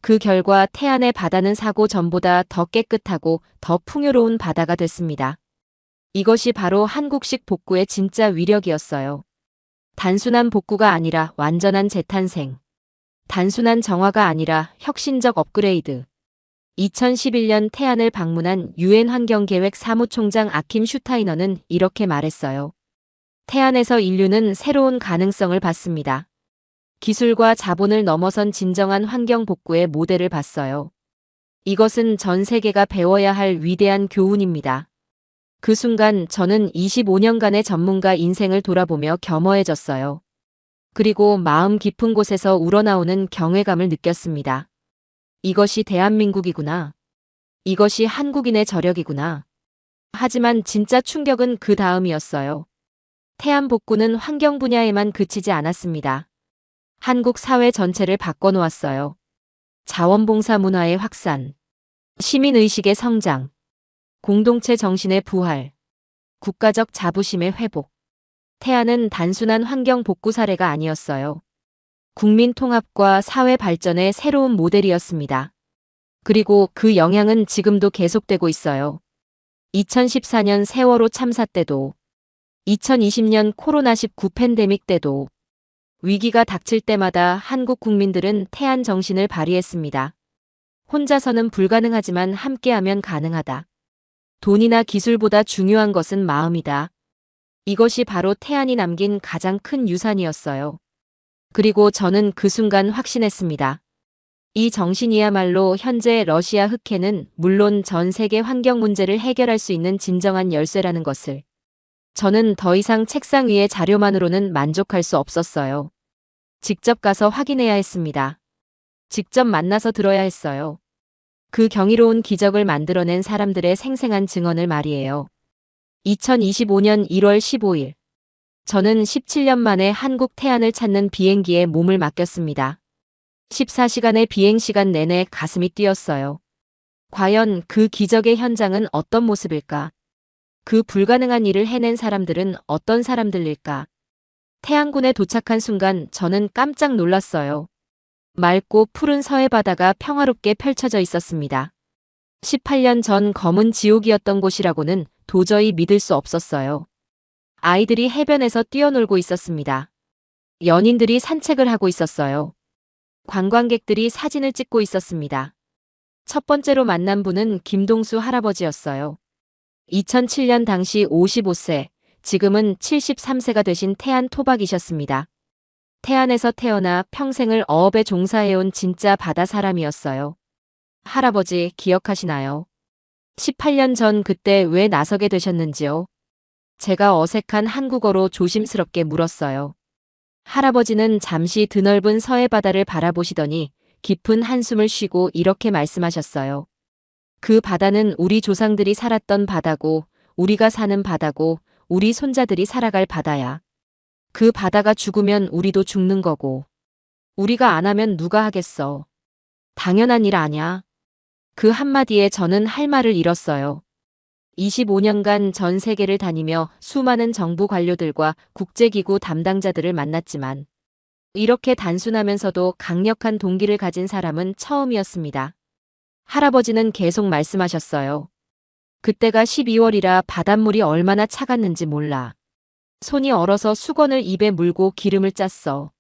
Speaker 4: 그 결과 태안의 바다는 사고 전보다 더 깨끗하고 더 풍요로운 바다가 됐습니다. 이것이 바로 한국식 복구의 진짜 위력이었어요. 단순한 복구가 아니라 완전한 재탄생. 단순한 정화가 아니라 혁신적 업그레이드. 2011년 태안을 방문한 유엔 환경계획 사무총장 아킴 슈타이너는 이렇게 말했어요. 태안에서 인류는 새로운 가능성을 봤습니다. 기술과 자본을 넘어선 진정한 환경 복구의 모델을 봤어요. 이것은 전 세계가 배워야 할 위대한 교훈입니다. 그 순간 저는 25년간의 전문가 인생을 돌아보며 겸허해졌어요. 그리고 마음 깊은 곳에서 우러나오는 경외감을 느꼈습니다. 이것이 대한민국이구나. 이것이 한국인의 저력이구나. 하지만 진짜 충격은 그 다음이었어요. 태안 복구는 환경 분야에만 그치지 않았습니다. 한국 사회 전체를 바꿔놓았어요. 자원봉사 문화의 확산, 시민의식의 성장, 공동체 정신의 부활, 국가적 자부심의 회복. 태안은 단순한 환경 복구 사례가 아니었어요. 국민 통합과 사회 발전의 새로운 모델이었습니다. 그리고 그 영향은 지금도 계속되고 있어요. 2014년 세월호 참사 때도, 2020년 코로나19 팬데믹 때도, 위기가 닥칠 때마다 한국 국민들은 태안 정신을 발휘했습니다. 혼자서는 불가능하지만 함께하면 가능하다. 돈이나 기술보다 중요한 것은 마음이다. 이것이 바로 태안이 남긴 가장 큰 유산이었어요. 그리고 저는 그 순간 확신했습니다. 이 정신이야말로 현재 러시아 흑해는 물론 전 세계 환경 문제를 해결할 수 있는 진정한 열쇠라는 것을. 저는 더 이상 책상 위의 자료만으로는 만족할 수 없었어요. 직접 가서 확인해야 했습니다. 직접 만나서 들어야 했어요. 그 경이로운 기적을 만들어낸 사람들의 생생한 증언을 말이에요. 2025년 1월 15일. 저는 17년 만에 한국 태안을 찾는 비행기에 몸을 맡겼습니다. 14시간의 비행시간 내내 가슴이 뛰었어요. 과연 그 기적의 현장은 어떤 모습일까? 그 불가능한 일을 해낸 사람들은 어떤 사람들일까? 태안군에 도착한 순간 저는 깜짝 놀랐어요. 맑고 푸른 서해바다가 평화롭게 펼쳐져 있었습니다. 18년 전 검은 지옥이었던 곳이라고는 도저히 믿을 수 없었어요. 아이들이 해변에서 뛰어놀고 있었습니다. 연인들이 산책을 하고 있었어요. 관광객들이 사진을 찍고 있었습니다. 첫 번째로 만난 분은 김동수 할아버지였어요. 2007년 당시 55세, 지금은 73세가 되신 태안 토박이셨습니다. 태안에서 태어나 평생을 어업에 종사해온 진짜 바다 사람이었어요. 할아버지 기억하시나요? 18년 전 그때 왜 나서게 되셨는지요? 제가 어색한 한국어로 조심스럽게 물었어요. 할아버지는 잠시 드넓은 서해바다를 바라보시더니 깊은 한숨을 쉬고 이렇게 말씀하셨어요. 그 바다는 우리 조상들이 살았던 바다고, 우리가 사는 바다고, 우리 손자들이 살아갈 바다야. 그 바다가 죽으면 우리도 죽는 거고. 우리가 안 하면 누가 하겠어. 당연한 일 아냐. 그 한마디에 저는 할 말을 잃었어요. 25년간 전 세계를 다니며 수많은 정부 관료들과 국제기구 담당자들을 만났지만 이렇게 단순하면서도 강력한 동기를 가진 사람은 처음이었습니다. 할아버지는 계속 말씀하셨어요. 그때가 12월이라 바닷물이 얼마나 차갔는지 몰라. 손이 얼어서 수건을 입에 물고 기름을 짰어.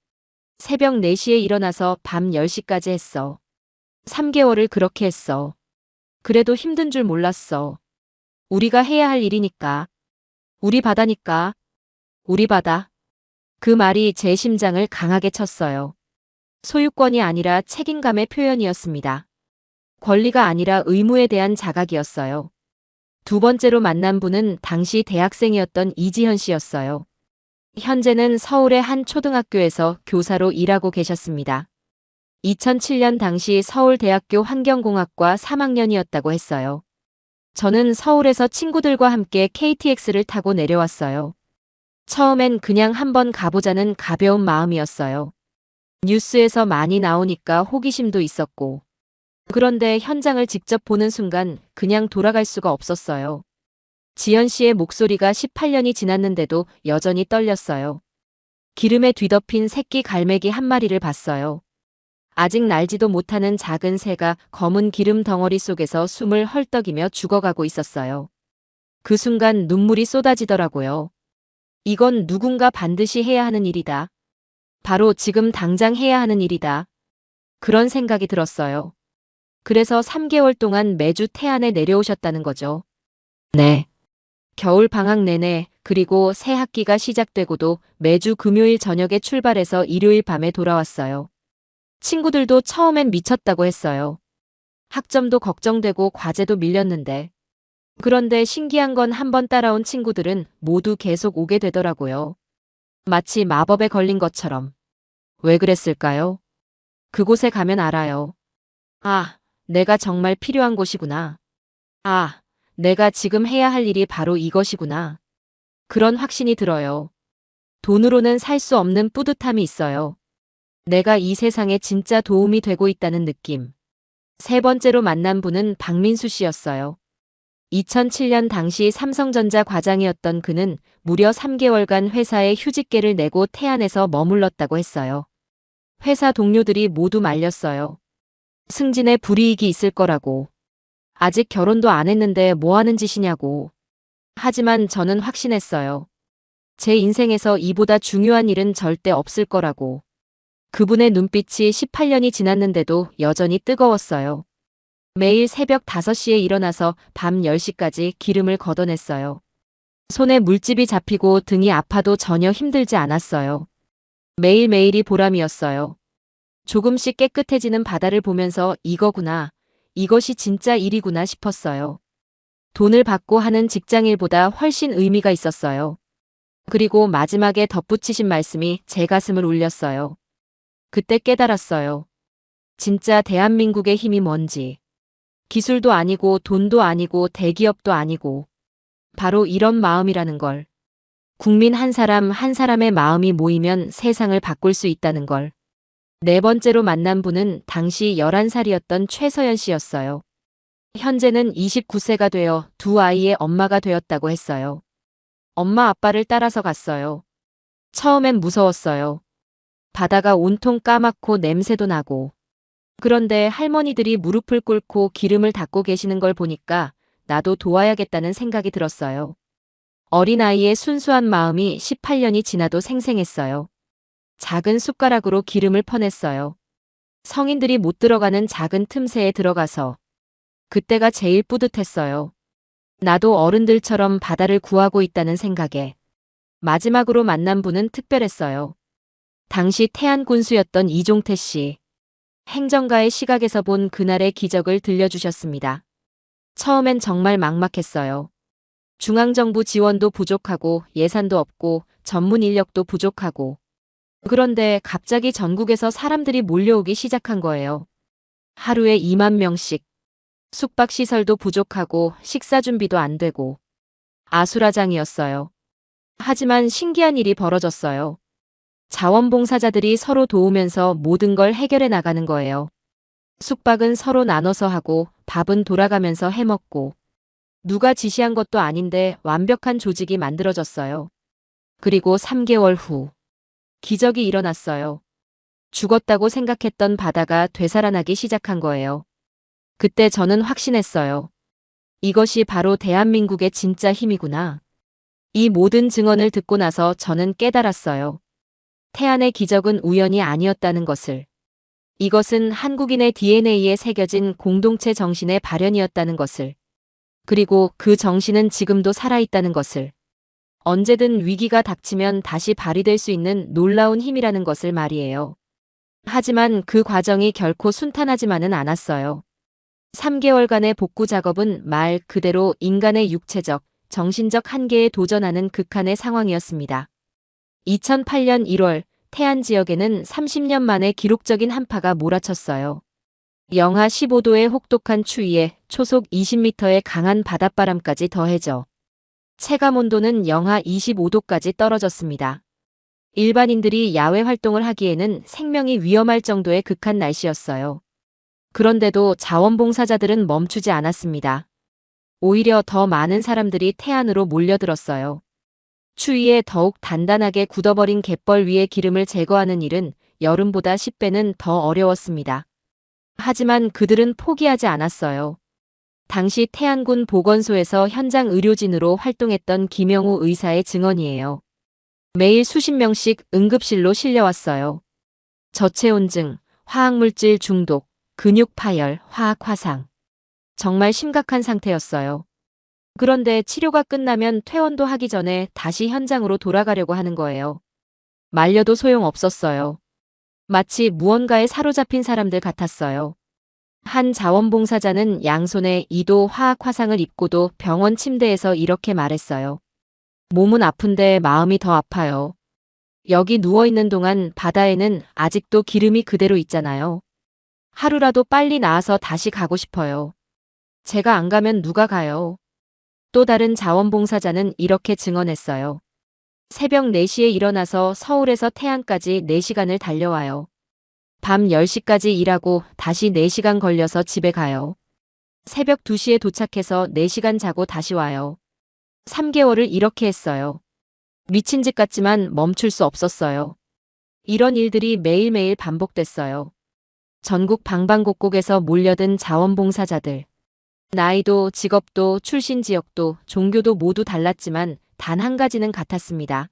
Speaker 4: 새벽 4시에 일어나서 밤 10시까지 했어. 3개월을 그렇게 했어. 그래도 힘든 줄 몰랐어. 우리가 해야 할 일이니까. 우리 바다니까. 우리 바다. 그 말이 제 심장을 강하게 쳤어요. 소유권이 아니라 책임감의 표현이었습니다. 권리가 아니라 의무에 대한 자각이었어요. 두 번째로 만난 분은 당시 대학생이었던 이지현 씨였어요. 현재는 서울의 한 초등학교에서 교사로 일하고 계셨습니다. 2007년 당시 서울대학교 환경공학과 3학년이었다고 했어요. 저는 서울에서 친구들과 함께 KTX를 타고 내려왔어요. 처음엔 그냥 한번 가보자는 가벼운 마음이었어요. 뉴스에서 많이 나오니까 호기심도 있었고. 그런데 현장을 직접 보는 순간 그냥 돌아갈 수가 없었어요. 지연 씨의 목소리가 18년이 지났는데도 여전히 떨렸어요. 기름에 뒤덮인 새끼 갈매기 한 마리를 봤어요. 아직 날지도 못하는 작은 새가 검은 기름 덩어리 속에서 숨을 헐떡이며 죽어가고 있었어요. 그 순간 눈물이 쏟아지더라고요. 이건 누군가 반드시 해야 하는 일이다. 바로 지금 당장 해야 하는 일이다. 그런 생각이 들었어요. 그래서 3개월 동안 매주 태안에 내려오셨다는 거죠. 네. 겨울 방학 내내 그리고 새 학기가 시작되고도 매주 금요일 저녁에 출발해서 일요일 밤에 돌아왔어요. 친구들도 처음엔 미쳤다고 했어요. 학점도 걱정되고 과제도 밀렸는데. 그런데 신기한 건 한번 따라온 친구들은 모두 계속 오게 되더라고요. 마치 마법에 걸린 것처럼. 왜 그랬을까요? 그곳에 가면 알아요. 아, 내가 정말 필요한 곳이구나. 아, 내가 지금 해야 할 일이 바로 이것이구나. 그런 확신이 들어요. 돈으로는 살 수 없는 뿌듯함이 있어요. 내가 이 세상에 진짜 도움이 되고 있다는 느낌. 세 번째로 만난 분은 박민수 씨였어요. 2007년 당시 삼성전자 과장이었던 그는 무려 3개월간 회사에 휴직계를 내고 태안에서 머물렀다고 했어요. 회사 동료들이 모두 말렸어요. 승진에 불이익이 있을 거라고. 아직 결혼도 안 했는데 뭐 하는 짓이냐고. 하지만 저는 확신했어요. 제 인생에서 이보다 중요한 일은 절대 없을 거라고. 그분의 눈빛이 18년이 지났는데도 여전히 뜨거웠어요. 매일 새벽 5시에 일어나서 밤 10시까지 기름을 걷어냈어요. 손에 물집이 잡히고 등이 아파도 전혀 힘들지 않았어요. 매일매일이 보람이었어요. 조금씩 깨끗해지는 바다를 보면서 이거구나, 이것이 진짜 일이구나 싶었어요. 돈을 받고 하는 직장일보다 훨씬 의미가 있었어요. 그리고 마지막에 덧붙이신 말씀이 제 가슴을 울렸어요. 그때 깨달았어요. 진짜 대한민국의 힘이 뭔지. 기술도 아니고 돈도 아니고 대기업도 아니고 바로 이런 마음이라는 걸. 국민 한 사람 한 사람의 마음이 모이면 세상을 바꿀 수 있다는 걸. 네 번째로 만난 분은 당시 11살이었던 최서연 씨였어요. 현재는 29세가 되어 두 아이의 엄마가 되었다고 했어요. 엄마 아빠를 따라서 갔어요. 처음엔 무서웠어요. 바다가 온통 까맣고 냄새도 나고. 그런데 할머니들이 무릎을 꿇고 기름을 닦고 계시는 걸 보니까 나도 도와야겠다는 생각이 들었어요. 어린아이의 순수한 마음이 18년이 지나도 생생했어요. 작은 숟가락으로 기름을 퍼냈어요. 성인들이 못 들어가는 작은 틈새에 들어가서. 그때가 제일 뿌듯했어요. 나도 어른들처럼 바다를 구하고 있다는 생각에. 마지막으로 만난 분은 특별했어요. 당시 태안 군수였던 이종태 씨. 행정가의 시각에서 본 그날의 기적을 들려주셨습니다. 처음엔 정말 막막했어요. 중앙정부 지원도 부족하고 예산도 없고 전문 인력도 부족하고. 그런데 갑자기 전국에서 사람들이 몰려오기 시작한 거예요. 하루에 2만 명씩. 숙박시설도 부족하고 식사 준비도 안 되고. 아수라장이었어요. 하지만 신기한 일이 벌어졌어요. 자원봉사자들이 서로 도우면서 모든 걸 해결해 나가는 거예요. 숙박은 서로 나눠서 하고 밥은 돌아가면서 해먹고. 누가 지시한 것도 아닌데 완벽한 조직이 만들어졌어요. 그리고 3개월 후 기적이 일어났어요. 죽었다고 생각했던 바다가 되살아나기 시작한 거예요. 그때 저는 확신했어요. 이것이 바로 대한민국의 진짜 힘이구나. 이 모든 증언을 듣고 나서 저는 깨달았어요. 태안의 기적은 우연이 아니었다는 것을. 이것은 한국인의 DNA에 새겨진 공동체 정신의 발현이었다는 것을. 그리고 그 정신은 지금도 살아있다는 것을. 언제든 위기가 닥치면 다시 발휘될 수 있는 놀라운 힘이라는 것을 말이에요. 하지만 그 과정이 결코 순탄하지만은 않았어요. 3개월간의 복구 작업은 말 그대로 인간의 육체적, 정신적 한계에 도전하는 극한의 상황이었습니다. 2008년 1월 태안 지역에는 30년 만에 기록적인 한파가 몰아쳤어요. 영하 15도의 혹독한 추위에 초속 20m의 강한 바닷바람까지 더해져 체감온도는 영하 25도까지 떨어졌습니다. 일반인들이 야외 활동을 하기에는 생명이 위험할 정도의 극한 날씨였어요. 그런데도 자원봉사자들은 멈추지 않았습니다. 오히려 더 많은 사람들이 태안으로 몰려들었어요. 추위에 더욱 단단하게 굳어버린 갯벌 위의 기름을 제거하는 일은 여름보다 10배는 더 어려웠습니다. 하지만 그들은 포기하지 않았어요. 당시 태안군 보건소에서 현장 의료진으로 활동했던 김영우 의사의 증언이에요. 매일 수십 명씩 응급실로 실려왔어요. 저체온증, 화학물질 중독, 근육 파열, 화학 화상. 정말 심각한 상태였어요. 그런데 치료가 끝나면 퇴원도 하기 전에 다시 현장으로 돌아가려고 하는 거예요. 말려도 소용없었어요. 마치 무언가에 사로잡힌 사람들 같았어요. 한 자원봉사자는 양손에 2도 화학 화상을 입고도 병원 침대에서 이렇게 말했어요. 몸은 아픈데 마음이 더 아파요. 여기 누워있는 동안 바다에는 아직도 기름이 그대로 있잖아요. 하루라도 빨리 나아서 다시 가고 싶어요. 제가 안 가면 누가 가요? 또 다른 자원봉사자는 이렇게 증언했어요. 새벽 4시에 일어나서 서울에서 태안까지 4시간을 달려와요. 밤 10시까지 일하고 다시 4시간 걸려서 집에 가요. 새벽 2시에 도착해서 4시간 자고 다시 와요. 3개월을 이렇게 했어요. 미친 짓 같지만 멈출 수 없었어요. 이런 일들이 매일매일 반복됐어요. 전국 방방곡곡에서 몰려든 자원봉사자들. 나이도 직업도 출신 지역도 종교도 모두 달랐지만 단 한 가지는 같았습니다.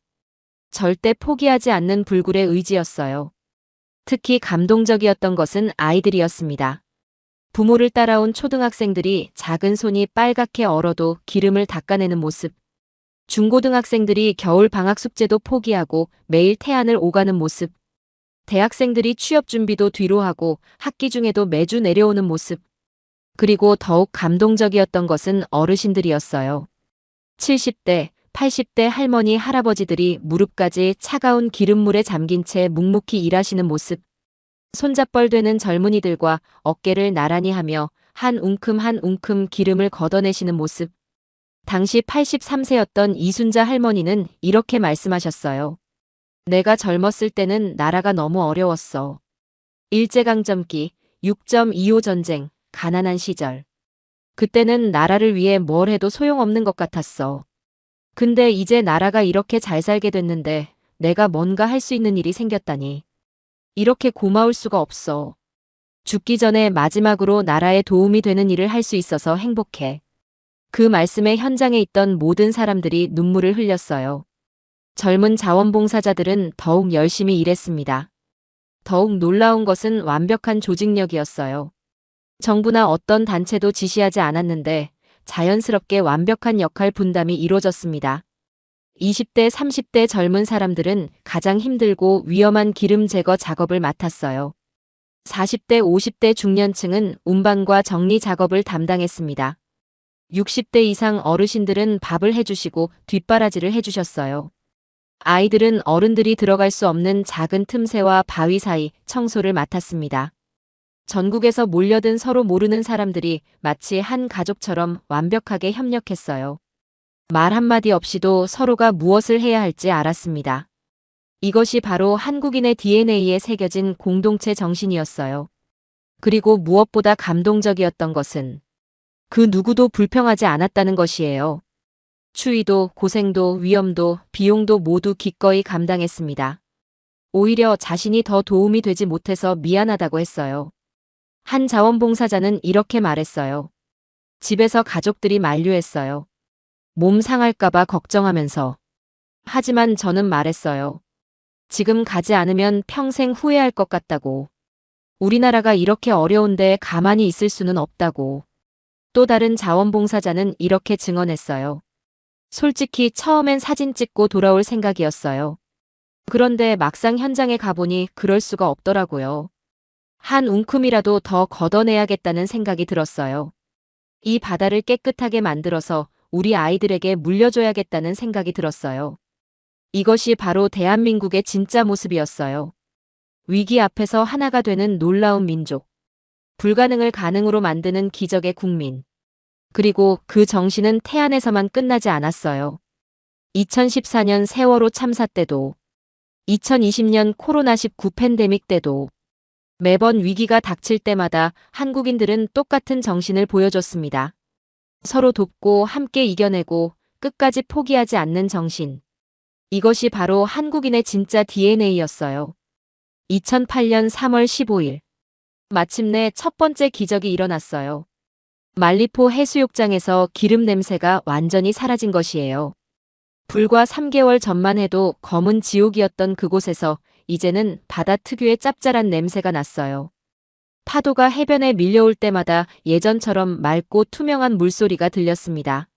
Speaker 4: 절대 포기하지 않는 불굴의 의지였어요. 특히 감동적이었던 것은 아이들이었습니다. 부모를 따라온 초등학생들이 작은 손이 빨갛게 얼어도 기름을 닦아내는 모습. 중고등학생들이 겨울 방학 숙제도 포기하고 매일 태안을 오가는 모습. 대학생들이 취업 준비도 뒤로 하고 학기 중에도 매주 내려오는 모습. 그리고 더욱 감동적이었던 것은 어르신들이었어요. 70대, 80대 할머니, 할아버지들이 무릎까지 차가운 기름물에 잠긴 채 묵묵히 일하시는 모습. 손잡벌되는 젊은이들과 어깨를 나란히 하며 한 웅큼 한 웅큼 기름을 걷어내시는 모습. 당시 83세였던 이순자 할머니는 이렇게 말씀하셨어요. 내가 젊었을 때는 나라가 너무 어려웠어. 일제강점기, 6.25 전쟁, 가난한 시절. 그때는 나라를 위해 뭘 해도 소용없는 것 같았어. 근데 이제 나라가 이렇게 잘 살게 됐는데 내가 뭔가 할 수 있는 일이 생겼다니. 이렇게 고마울 수가 없어. 죽기 전에 마지막으로 나라에 도움이 되는 일을 할 수 있어서 행복해. 그 말씀에 현장에 있던 모든 사람들이 눈물을 흘렸어요. 젊은 자원봉사자들은 더욱 열심히 일했습니다. 더욱 놀라운 것은 완벽한 조직력이었어요. 정부나 어떤 단체도 지시하지 않았는데 자연스럽게 완벽한 역할 분담이 이루어졌습니다. 20대, 30대 젊은 사람들은 가장 힘들고 위험한 기름 제거 작업을 맡았어요. 40대, 50대 중년층은 운반과 정리 작업을 담당했습니다. 60대 이상 어르신들은 밥을 해주시고 뒷바라지를 해주셨어요. 아이들은 어른들이 들어갈 수 없는 작은 틈새와 바위 사이 청소를 맡았습니다. 전국에서 몰려든 서로 모르는 사람들이 마치 한 가족처럼 완벽하게 협력했어요. 말 한마디 없이도 서로가 무엇을 해야 할지 알았습니다. 이것이 바로 한국인의 DNA에 새겨진 공동체 정신이었어요. 그리고 무엇보다 감동적이었던 것은 그 누구도 불평하지 않았다는 것이에요. 추위도 고생도 위험도 비용도 모두 기꺼이 감당했습니다. 오히려 자신이 더 도움이 되지 못해서 미안하다고 했어요. 한 자원봉사자는 이렇게 말했어요. 집에서 가족들이 만류했어요. 몸 상할까봐 걱정하면서. 하지만 저는 말했어요. 지금 가지 않으면 평생 후회할 것 같다고. 우리나라가 이렇게 어려운데 가만히 있을 수는 없다고. 또 다른 자원봉사자는 이렇게 증언했어요. 솔직히 처음엔 사진 찍고 돌아올 생각이었어요. 그런데 막상 현장에 가보니 그럴 수가 없더라고요. 한 움큼이라도 더 걷어내야겠다는 생각이 들었어요. 이 바다를 깨끗하게 만들어서 우리 아이들에게 물려줘야겠다는 생각이 들었어요. 이것이 바로 대한민국의 진짜 모습이었어요. 위기 앞에서 하나가 되는 놀라운 민족. 불가능을 가능으로 만드는 기적의 국민. 그리고 그 정신은 태안에서만 끝나지 않았어요. 2014년 세월호 참사 때도, 2020년 코로나19 팬데믹 때도, 매번 위기가 닥칠 때마다 한국인들은 똑같은 정신을 보여줬습니다. 서로 돕고 함께 이겨내고 끝까지 포기하지 않는 정신. 이것이 바로 한국인의 진짜 DNA였어요. 2008년 3월 15일. 마침내 첫 번째 기적이 일어났어요. 말리포 해수욕장에서 기름 냄새가 완전히 사라진 것이에요. 불과 3개월 전만 해도 검은 지옥이었던 그곳에서 이제는 바다 특유의 짭짤한 냄새가 났어요. 파도가 해변에 밀려올 때마다 예전처럼 맑고 투명한 물소리가 들렸습니다.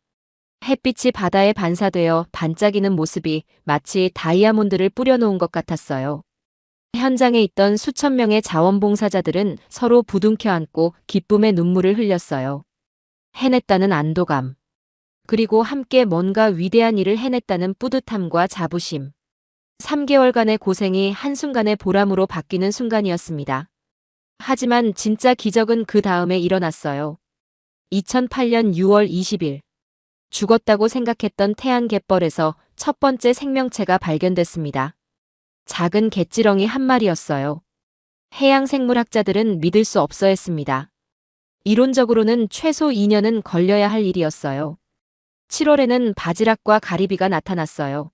Speaker 4: 햇빛이 바다에 반사되어 반짝이는 모습이 마치 다이아몬드를 뿌려놓은 것 같았어요. 현장에 있던 수천 명의 자원봉사자들은 서로 부둥켜 안고 기쁨의 눈물을 흘렸어요. 해냈다는 안도감. 그리고 함께 뭔가 위대한 일을 해냈다는 뿌듯함과 자부심. 3개월간의 고생이 한순간에 보람으로 바뀌는 순간이었습니다. 하지만 진짜 기적은 그 다음에 일어났어요. 2008년 6월 20일. 죽었다고 생각했던 태안 갯벌에서 첫 번째 생명체가 발견됐습니다. 작은 갯지렁이 한 마리였어요. 해양생물학자들은 믿을 수 없어 했습니다. 이론적으로는 최소 2년은 걸려야 할 일이었어요. 7월에는 바지락과 가리비가 나타났어요.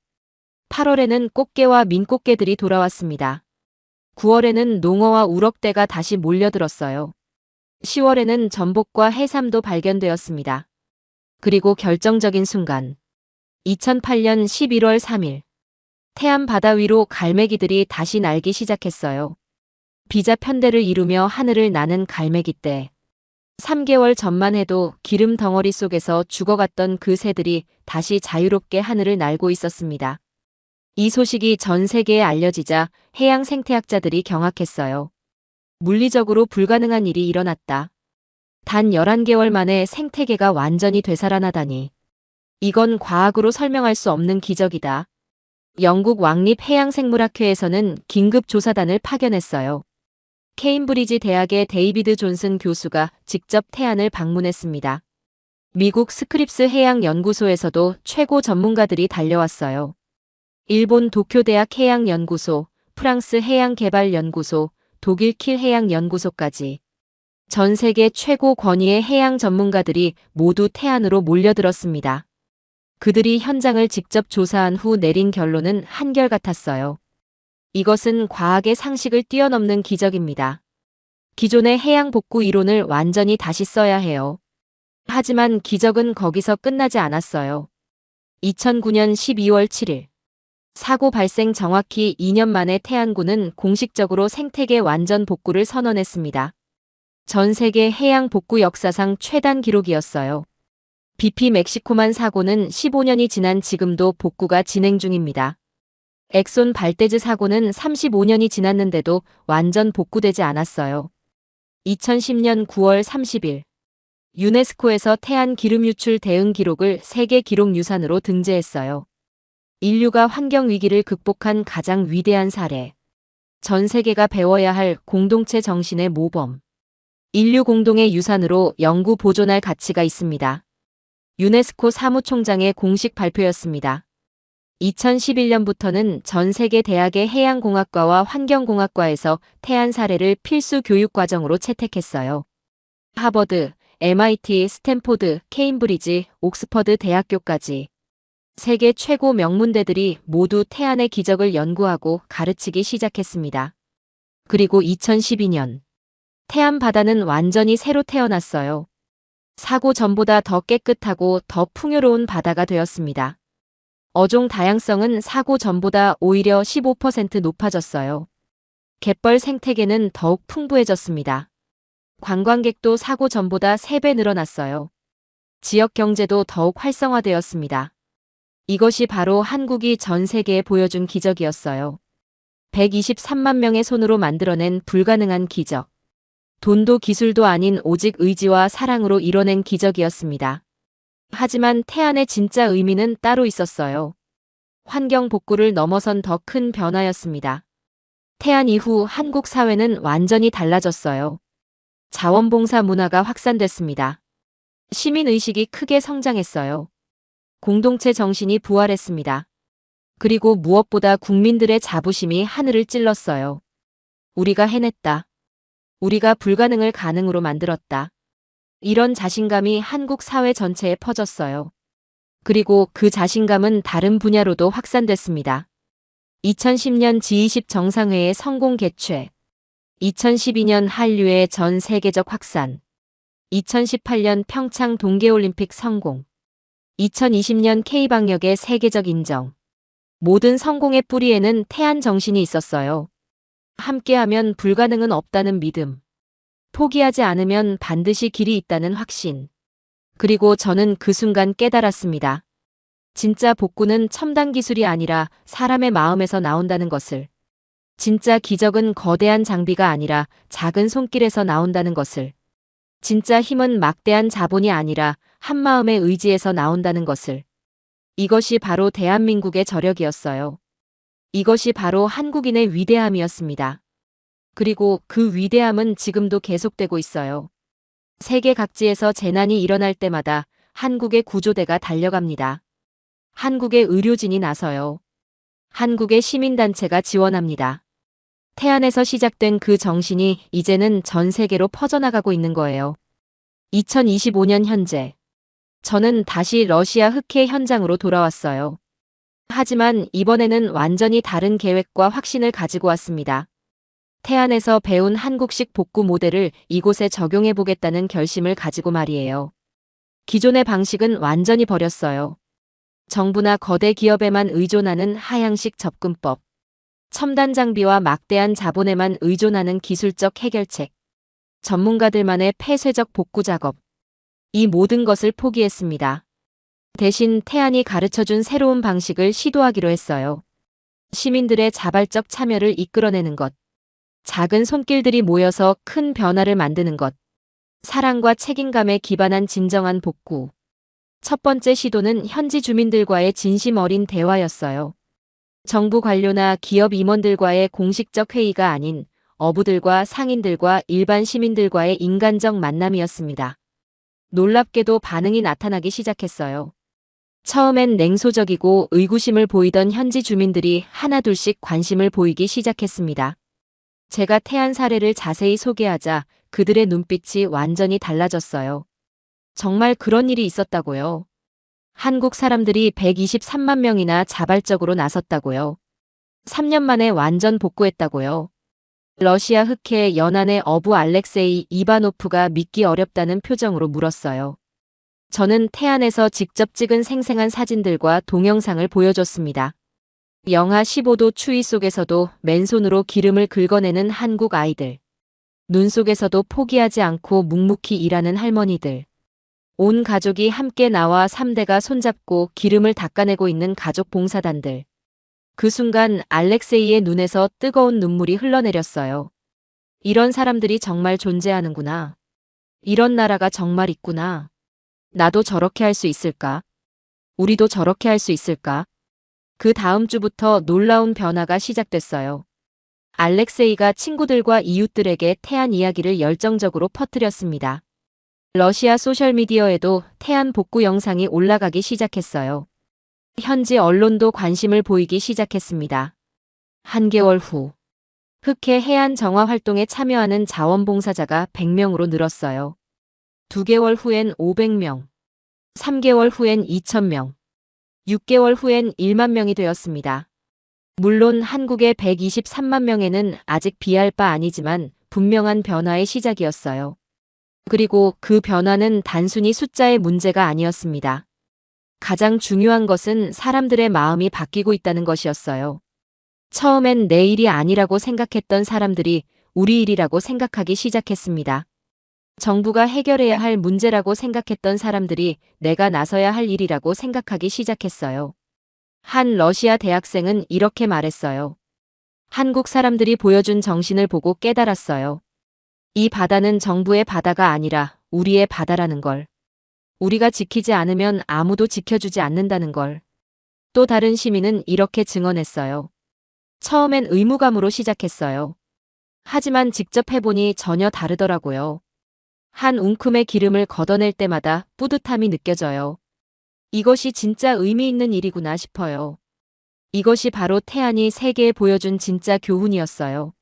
Speaker 4: 8월에는 꽃게와 민꽃게들이 돌아왔습니다. 9월에는 농어와 우럭대가 다시 몰려들었어요. 10월에는 전복과 해삼도 발견되었습니다. 그리고 결정적인 순간. 2008년 11월 3일. 태안 바다 위로 갈매기들이 다시 날기 시작했어요. 비자 편대를 이루며 하늘을 나는 갈매기떼. 3개월 전만 해도 기름 덩어리 속에서 죽어갔던 그 새들이 다시 자유롭게 하늘을 날고 있었습니다. 이 소식이 전 세계에 알려지자 해양 생태학자들이 경악했어요. 물리적으로 불가능한 일이 일어났다. 단 11개월 만에 생태계가 완전히 되살아나다니. 이건 과학으로 설명할 수 없는 기적이다. 영국 왕립해양생물학회에서는 긴급조사단을 파견했어요. 케임브리지 대학의 데이비드 존슨 교수가 직접 태안을 방문했습니다. 미국 스크립스 해양연구소에서도 최고 전문가들이 달려왔어요. 일본 도쿄대학 해양연구소, 프랑스 해양개발연구소, 독일 킬 해양연구소까지 전 세계 최고 권위의 해양 전문가들이 모두 태안으로 몰려들었습니다. 그들이 현장을 직접 조사한 후 내린 결론은 한결같았어요. 이것은 과학의 상식을 뛰어넘는 기적입니다. 기존의 해양 복구 이론을 완전히 다시 써야 해요. 하지만 기적은 거기서 끝나지 않았어요. 2009년 12월 7일. 사고 발생 정확히 2년 만에 태안군은 공식적으로 생태계 완전 복구를 선언했습니다. 전 세계 해양 복구 역사상 최단 기록이었어요. BP 멕시코만 사고는 15년이 지난 지금도 복구가 진행 중입니다. 엑손 발데즈 사고는 35년이 지났는데도 완전 복구되지 않았어요. 2010년 9월 30일. 유네스코에서 태안 기름 유출 대응 기록을 세계 기록 유산으로 등재했어요. 인류가 환경 위기를 극복한 가장 위대한 사례. 전 세계가 배워야 할 공동체 정신의 모범. 인류 공동의 유산으로 영구 보존할 가치가 있습니다. 유네스코 사무총장의 공식 발표였습니다. 2011년부터는 전 세계 대학의 해양공학과와 환경공학과에서 태안 사례를 필수 교육 과정으로 채택했어요. 하버드, MIT, 스탠포드, 케임브리지, 옥스퍼드 대학교까지 세계 최고 명문대들이 모두 태안의 기적을 연구하고 가르치기 시작했습니다. 그리고 2012년 태안 바다는 완전히 새로 태어났어요. 사고 전보다 더 깨끗하고 더 풍요로운 바다가 되었습니다. 어종 다양성은 사고 전보다 오히려 15% 높아졌어요. 갯벌 생태계는 더욱 풍부해졌습니다. 관광객도 사고 전보다 3배 늘어났어요. 지역 경제도 더욱 활성화되었습니다. 이것이 바로 한국이 전 세계에 보여준 기적이었어요. 123만 명의 손으로 만들어낸 불가능한 기적. 돈도 기술도 아닌 오직 의지와 사랑으로 이뤄낸 기적이었습니다. 하지만 태안의 진짜 의미는 따로 있었어요. 환경 복구를 넘어선 더 큰 변화였습니다. 태안 이후 한국 사회는 완전히 달라졌어요. 자원봉사 문화가 확산됐습니다. 시민의식이 크게 성장했어요. 공동체 정신이 부활했습니다. 그리고 무엇보다 국민들의 자부심이 하늘을 찔렀어요. 우리가 해냈다. 우리가 불가능을 가능으로 만들었다. 이런 자신감이 한국 사회 전체에 퍼졌어요. 그리고 그 자신감은 다른 분야로도 확산됐습니다. 2010년 G20 정상회의 성공 개최, 2012년 한류의 전 세계적 확산, 2018년 평창 동계올림픽 성공, 2020년 K방역의 세계적 인정. 모든 성공의 뿌리에는 태안 정신이 있었어요. 함께하면 불가능은 없다는 믿음. 포기하지 않으면 반드시 길이 있다는 확신. 그리고 저는 그 순간 깨달았습니다. 진짜 복구는 첨단 기술이 아니라 사람의 마음에서 나온다는 것을. 진짜 기적은 거대한 장비가 아니라 작은 손길에서 나온다는 것을. 진짜 힘은 막대한 자본이 아니라 한마음의 의지에서 나온다는 것을. 이것이 바로 대한민국의 저력이었어요. 이것이 바로 한국인의 위대함이었습니다. 그리고 그 위대함은 지금도 계속되고 있어요. 세계 각지에서 재난이 일어날 때마다 한국의 구조대가 달려갑니다. 한국의 의료진이 나서요. 한국의 시민단체가 지원합니다. 태안에서 시작된 그 정신이 이제는 전 세계로 퍼져나가고 있는 거예요. 2025년 현재. 저는 다시 러시아 흑해 현장으로 돌아왔어요. 하지만 이번에는 완전히 다른 계획과 확신을 가지고 왔습니다. 태안에서 배운 한국식 복구 모델을 이곳에 적용해 보겠다는 결심을 가지고 말이에요. 기존의 방식은 완전히 버렸어요. 정부나 거대 기업에만 의존하는 하향식 접근법. 첨단 장비와 막대한 자본에만 의존하는 기술적 해결책. 전문가들만의 폐쇄적 복구 작업. 이 모든 것을 포기했습니다. 대신 태안이 가르쳐준 새로운 방식을 시도하기로 했어요. 시민들의 자발적 참여를 이끌어내는 것. 작은 손길들이 모여서 큰 변화를 만드는 것. 사랑과 책임감에 기반한 진정한 복구. 첫 번째 시도는 현지 주민들과의 진심 어린 대화였어요. 정부 관료나 기업 임원들과의 공식적 회의가 아닌 어부들과 상인들과 일반 시민들과의 인간적 만남이었습니다. 놀랍게도 반응이 나타나기 시작했어요. 처음엔 냉소적이고 의구심을 보이던 현지 주민들이 하나둘씩 관심을 보이기 시작했습니다. 제가 태안 사례를 자세히 소개하자 그들의 눈빛이 완전히 달라졌어요. 정말 그런 일이 있었다고요. 한국 사람들이 123만 명이나 자발적으로 나섰다고요. 3년 만에 완전 복구했다고요. 러시아 흑해 연안의 어부 알렉세이 이바노프가 믿기 어렵다는 표정으로 물었어요. 저는 태안에서 직접 찍은 생생한 사진들과 동영상을 보여줬습니다. 영하 15도 추위 속에서도 맨손으로 기름을 긁어내는 한국 아이들. 눈 속에서도 포기하지 않고 묵묵히 일하는 할머니들. 온 가족이 함께 나와 3대가 손잡고 기름을 닦아내고 있는 가족 봉사단들. 그 순간 알렉세이의 눈에서 뜨거운 눈물이 흘러내렸어요. 이런 사람들이 정말 존재하는구나. 이런 나라가 정말 있구나. 나도 저렇게 할 수 있을까? 우리도 저렇게 할 수 있을까? 그 다음 주부터 놀라운 변화가 시작됐어요. 알렉세이가 친구들과 이웃들에게 태안 이야기를 열정적으로 퍼뜨렸습니다. 러시아 소셜미디어에도 태안 복구 영상이 올라가기 시작했어요. 현지 언론도 관심을 보이기 시작했습니다. 한 개월 후, 흑해 해안 정화 활동에 참여하는 자원봉사자가 100명으로 늘었어요. 2개월 후엔 500명, 3개월 후엔 2,000명, 6개월 후엔 1만 명이 되었습니다. 물론 한국의 123만 명에는 아직 비할 바 아니지만 분명한 변화의 시작이었어요. 그리고 그 변화는 단순히 숫자의 문제가 아니었습니다. 가장 중요한 것은 사람들의 마음이 바뀌고 있다는 것이었어요. 처음엔 내 일이 아니라고 생각했던 사람들이 우리 일이라고 생각하기 시작했습니다. 정부가 해결해야 할 문제라고 생각했던 사람들이 내가 나서야 할 일이라고 생각하기 시작했어요. 한 러시아 대학생은 이렇게 말했어요. 한국 사람들이 보여준 정신을 보고 깨달았어요. 이 바다는 정부의 바다가 아니라 우리의 바다라는 걸. 우리가 지키지 않으면 아무도 지켜주지 않는다는 걸. 또 다른 시민은 이렇게 증언했어요. 처음엔 의무감으로 시작했어요. 하지만 직접 해보니 전혀 다르더라고요. 한 웅큼의 기름을 걷어낼 때마다 뿌듯함이 느껴져요. 이것이 진짜 의미 있는 일이구나 싶어요. 이것이 바로 태안이 세계에 보여준 진짜 교훈이었어요.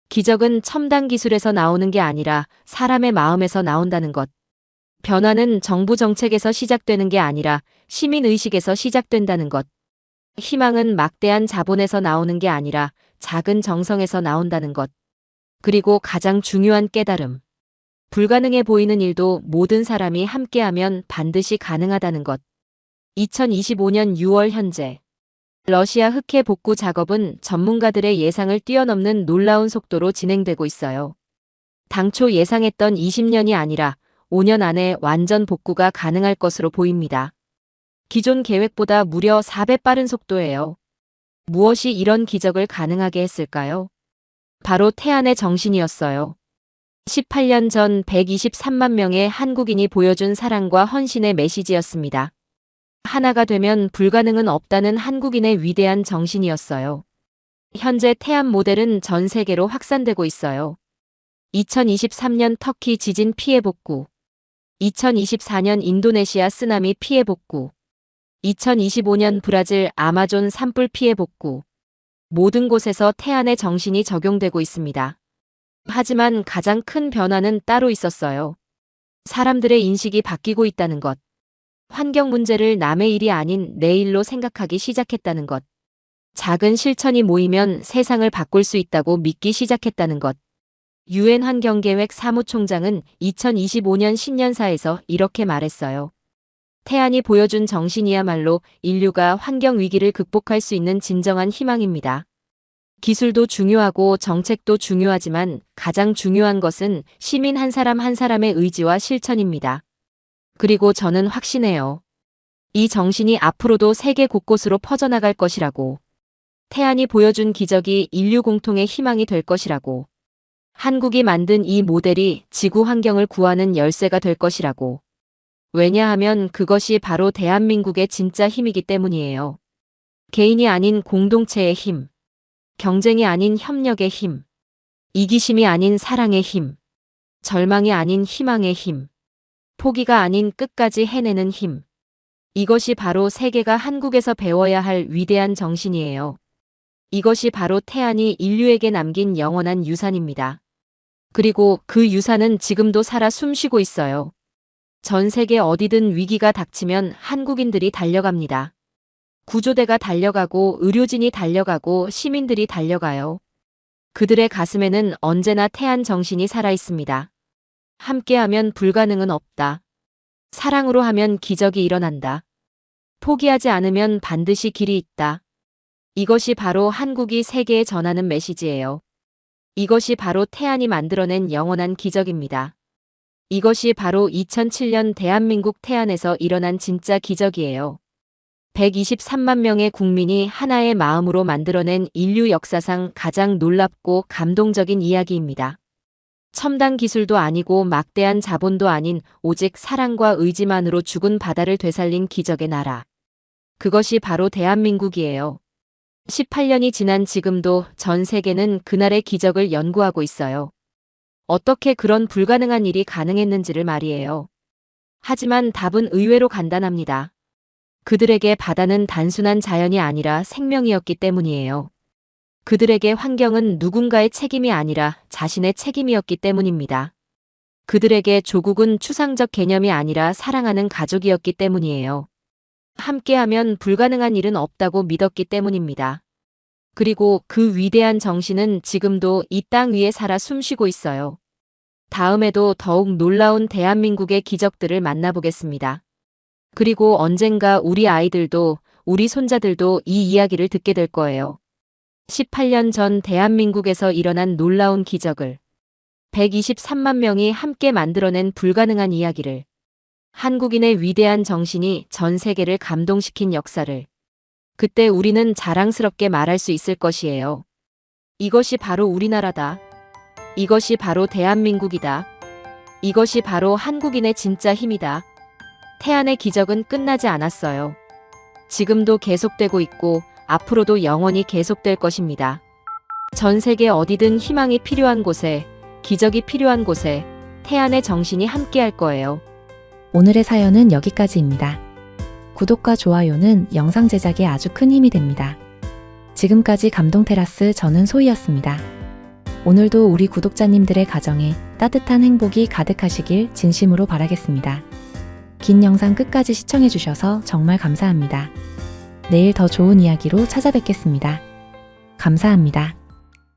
Speaker 4: 기적은 첨단 기술에서 나오는 게 아니라 사람의 마음에서 나온다는 것. 변화는 정부 정책에서 시작되는 게 아니라 시민의식에서 시작된다는 것. 희망은 막대한 자본에서 나오는 게 아니라 작은 정성에서 나온다는 것. 그리고 가장 중요한 깨달음. 불가능해 보이는 일도 모든 사람이 함께하면 반드시 가능하다는 것. 2025년 6월 현재. 러시아 흑해 복구 작업은 전문가들의 예상을 뛰어넘는 놀라운 속도로 진행되고 있어요. 당초 예상했던 20년이 아니라 5년 안에 완전 복구가 가능할 것으로 보입니다. 기존 계획보다 무려 4배 빠른 속도예요. 무엇이 이런 기적을 가능하게 했을까요? 바로 태안의 정신이었어요. 18년 전 123만 명의 한국인이 보여준 사랑과 헌신의 메시지였습니다. 하나가 되면 불가능은 없다는 한국인의 위대한 정신이었어요. 현재 태안 모델은 전 세계로 확산되고 있어요. 2023년 터키 지진 피해 복구, 2024년 인도네시아 쓰나미 피해 복구, 2025년 브라질 아마존 산불 피해 복구. 모든 곳에서 태안의 정신이 적용되고 있습니다. 하지만 가장 큰 변화는 따로 있었어요. 사람들의 인식이 바뀌고 있다는 것. 환경 문제를 남의 일이 아닌 내 일로 생각하기 시작했다는 것. 작은 실천이 모이면 세상을 바꿀 수 있다고 믿기 시작했다는 것. 유엔 환경계획 사무총장은 2025년 신년사에서 이렇게 말했어요. 태안이 보여준 정신이야말로 인류가 환경 위기를 극복할 수 있는 진정한 희망입니다. 기술도 중요하고 정책도 중요하지만 가장 중요한 것은 시민 한 사람 한 사람의 의지와 실천입니다. 그리고 저는 확신해요. 이 정신이 앞으로도 세계 곳곳으로 퍼져나갈 것이라고. 태안이 보여준 기적이 인류 공통의 희망이 될 것이라고. 한국이 만든 이 모델이 지구 환경을 구하는 열쇠가 될 것이라고. 왜냐하면 그것이 바로 대한민국의 진짜 힘이기 때문이에요. 개인이 아닌 공동체의 힘. 경쟁이 아닌 협력의 힘. 이기심이 아닌 사랑의 힘. 절망이 아닌 희망의 힘. 포기가 아닌 끝까지 해내는 힘. 이것이 바로 세계가 한국에서 배워야 할 위대한 정신이에요. 이것이 바로 태안이 인류에게 남긴 영원한 유산입니다. 그리고 그 유산은 지금도 살아 숨쉬고 있어요. 전 세계 어디든 위기가 닥치면 한국인들이 달려갑니다. 구조대가 달려가고 의료진이 달려가고 시민들이 달려가요. 그들의 가슴에는 언제나 태안 정신이 살아있습니다. 함께하면 불가능은 없다. 사랑으로 하면 기적이 일어난다. 포기하지 않으면 반드시 길이 있다. 이것이 바로 한국이 세계에 전하는 메시지예요. 이것이 바로 태안이 만들어낸 영원한 기적입니다. 이것이 바로 2007년 대한민국 태안에서 일어난 진짜 기적이에요. 123만 명의 국민이 하나의 마음으로 만들어낸 인류 역사상 가장 놀랍고 감동적인 이야기입니다. 첨단 기술도 아니고 막대한 자본도 아닌 오직 사랑과 의지만으로 죽은 바다를 되살린 기적의 나라. 그것이 바로 대한민국이에요. 18년이 지난 지금도 전 세계는 그날의 기적을 연구하고 있어요. 어떻게 그런 불가능한 일이 가능했는지를 말이에요. 하지만 답은 의외로 간단합니다. 그들에게 바다는 단순한 자연이 아니라 생명이었기 때문이에요. 그들에게 환경은 누군가의 책임이 아니라 자신의 책임이었기 때문입니다. 그들에게 조국은 추상적 개념이 아니라 사랑하는 가족이었기 때문이에요. 함께하면 불가능한 일은 없다고 믿었기 때문입니다. 그리고 그 위대한 정신은 지금도 이 땅 위에 살아 숨쉬고 있어요. 다음에도 더욱 놀라운 대한민국의 기적들을 만나보겠습니다. 그리고 언젠가 우리 아이들도 우리 손자들도 이 이야기를 듣게 될 거예요. 18년 전 대한민국에서 일어난 놀라운 기적을, 123만 명이 함께 만들어낸 불가능한 이야기를, 한국인의 위대한 정신이 전 세계를 감동시킨 역사를, 그때 우리는 자랑스럽게 말할 수 있을 것이에요. 이것이 바로 우리나라다. 이것이 바로 대한민국이다. 이것이 바로 한국인의 진짜 힘이다. 태안의 기적은 끝나지 않았어요. 지금도 계속되고 있고 앞으로도 영원히 계속될 것입니다. 전 세계 어디든 희망이 필요한 곳에, 기적이 필요한 곳에 태안의 정신이 함께할 거예요.
Speaker 3: 오늘의 사연은 여기까지입니다. 구독과 좋아요는 영상 제작에 아주 큰 힘이 됩니다. 지금까지 감동테라스 저는 소희였습니다. 오늘도 우리 구독자님들의 가정에 따뜻한 행복이 가득하시길 진심으로 바라겠습니다. 긴 영상 끝까지 시청해주셔서 정말 감사합니다. 내일 더 좋은 이야기로 찾아뵙겠습니다. 감사합니다.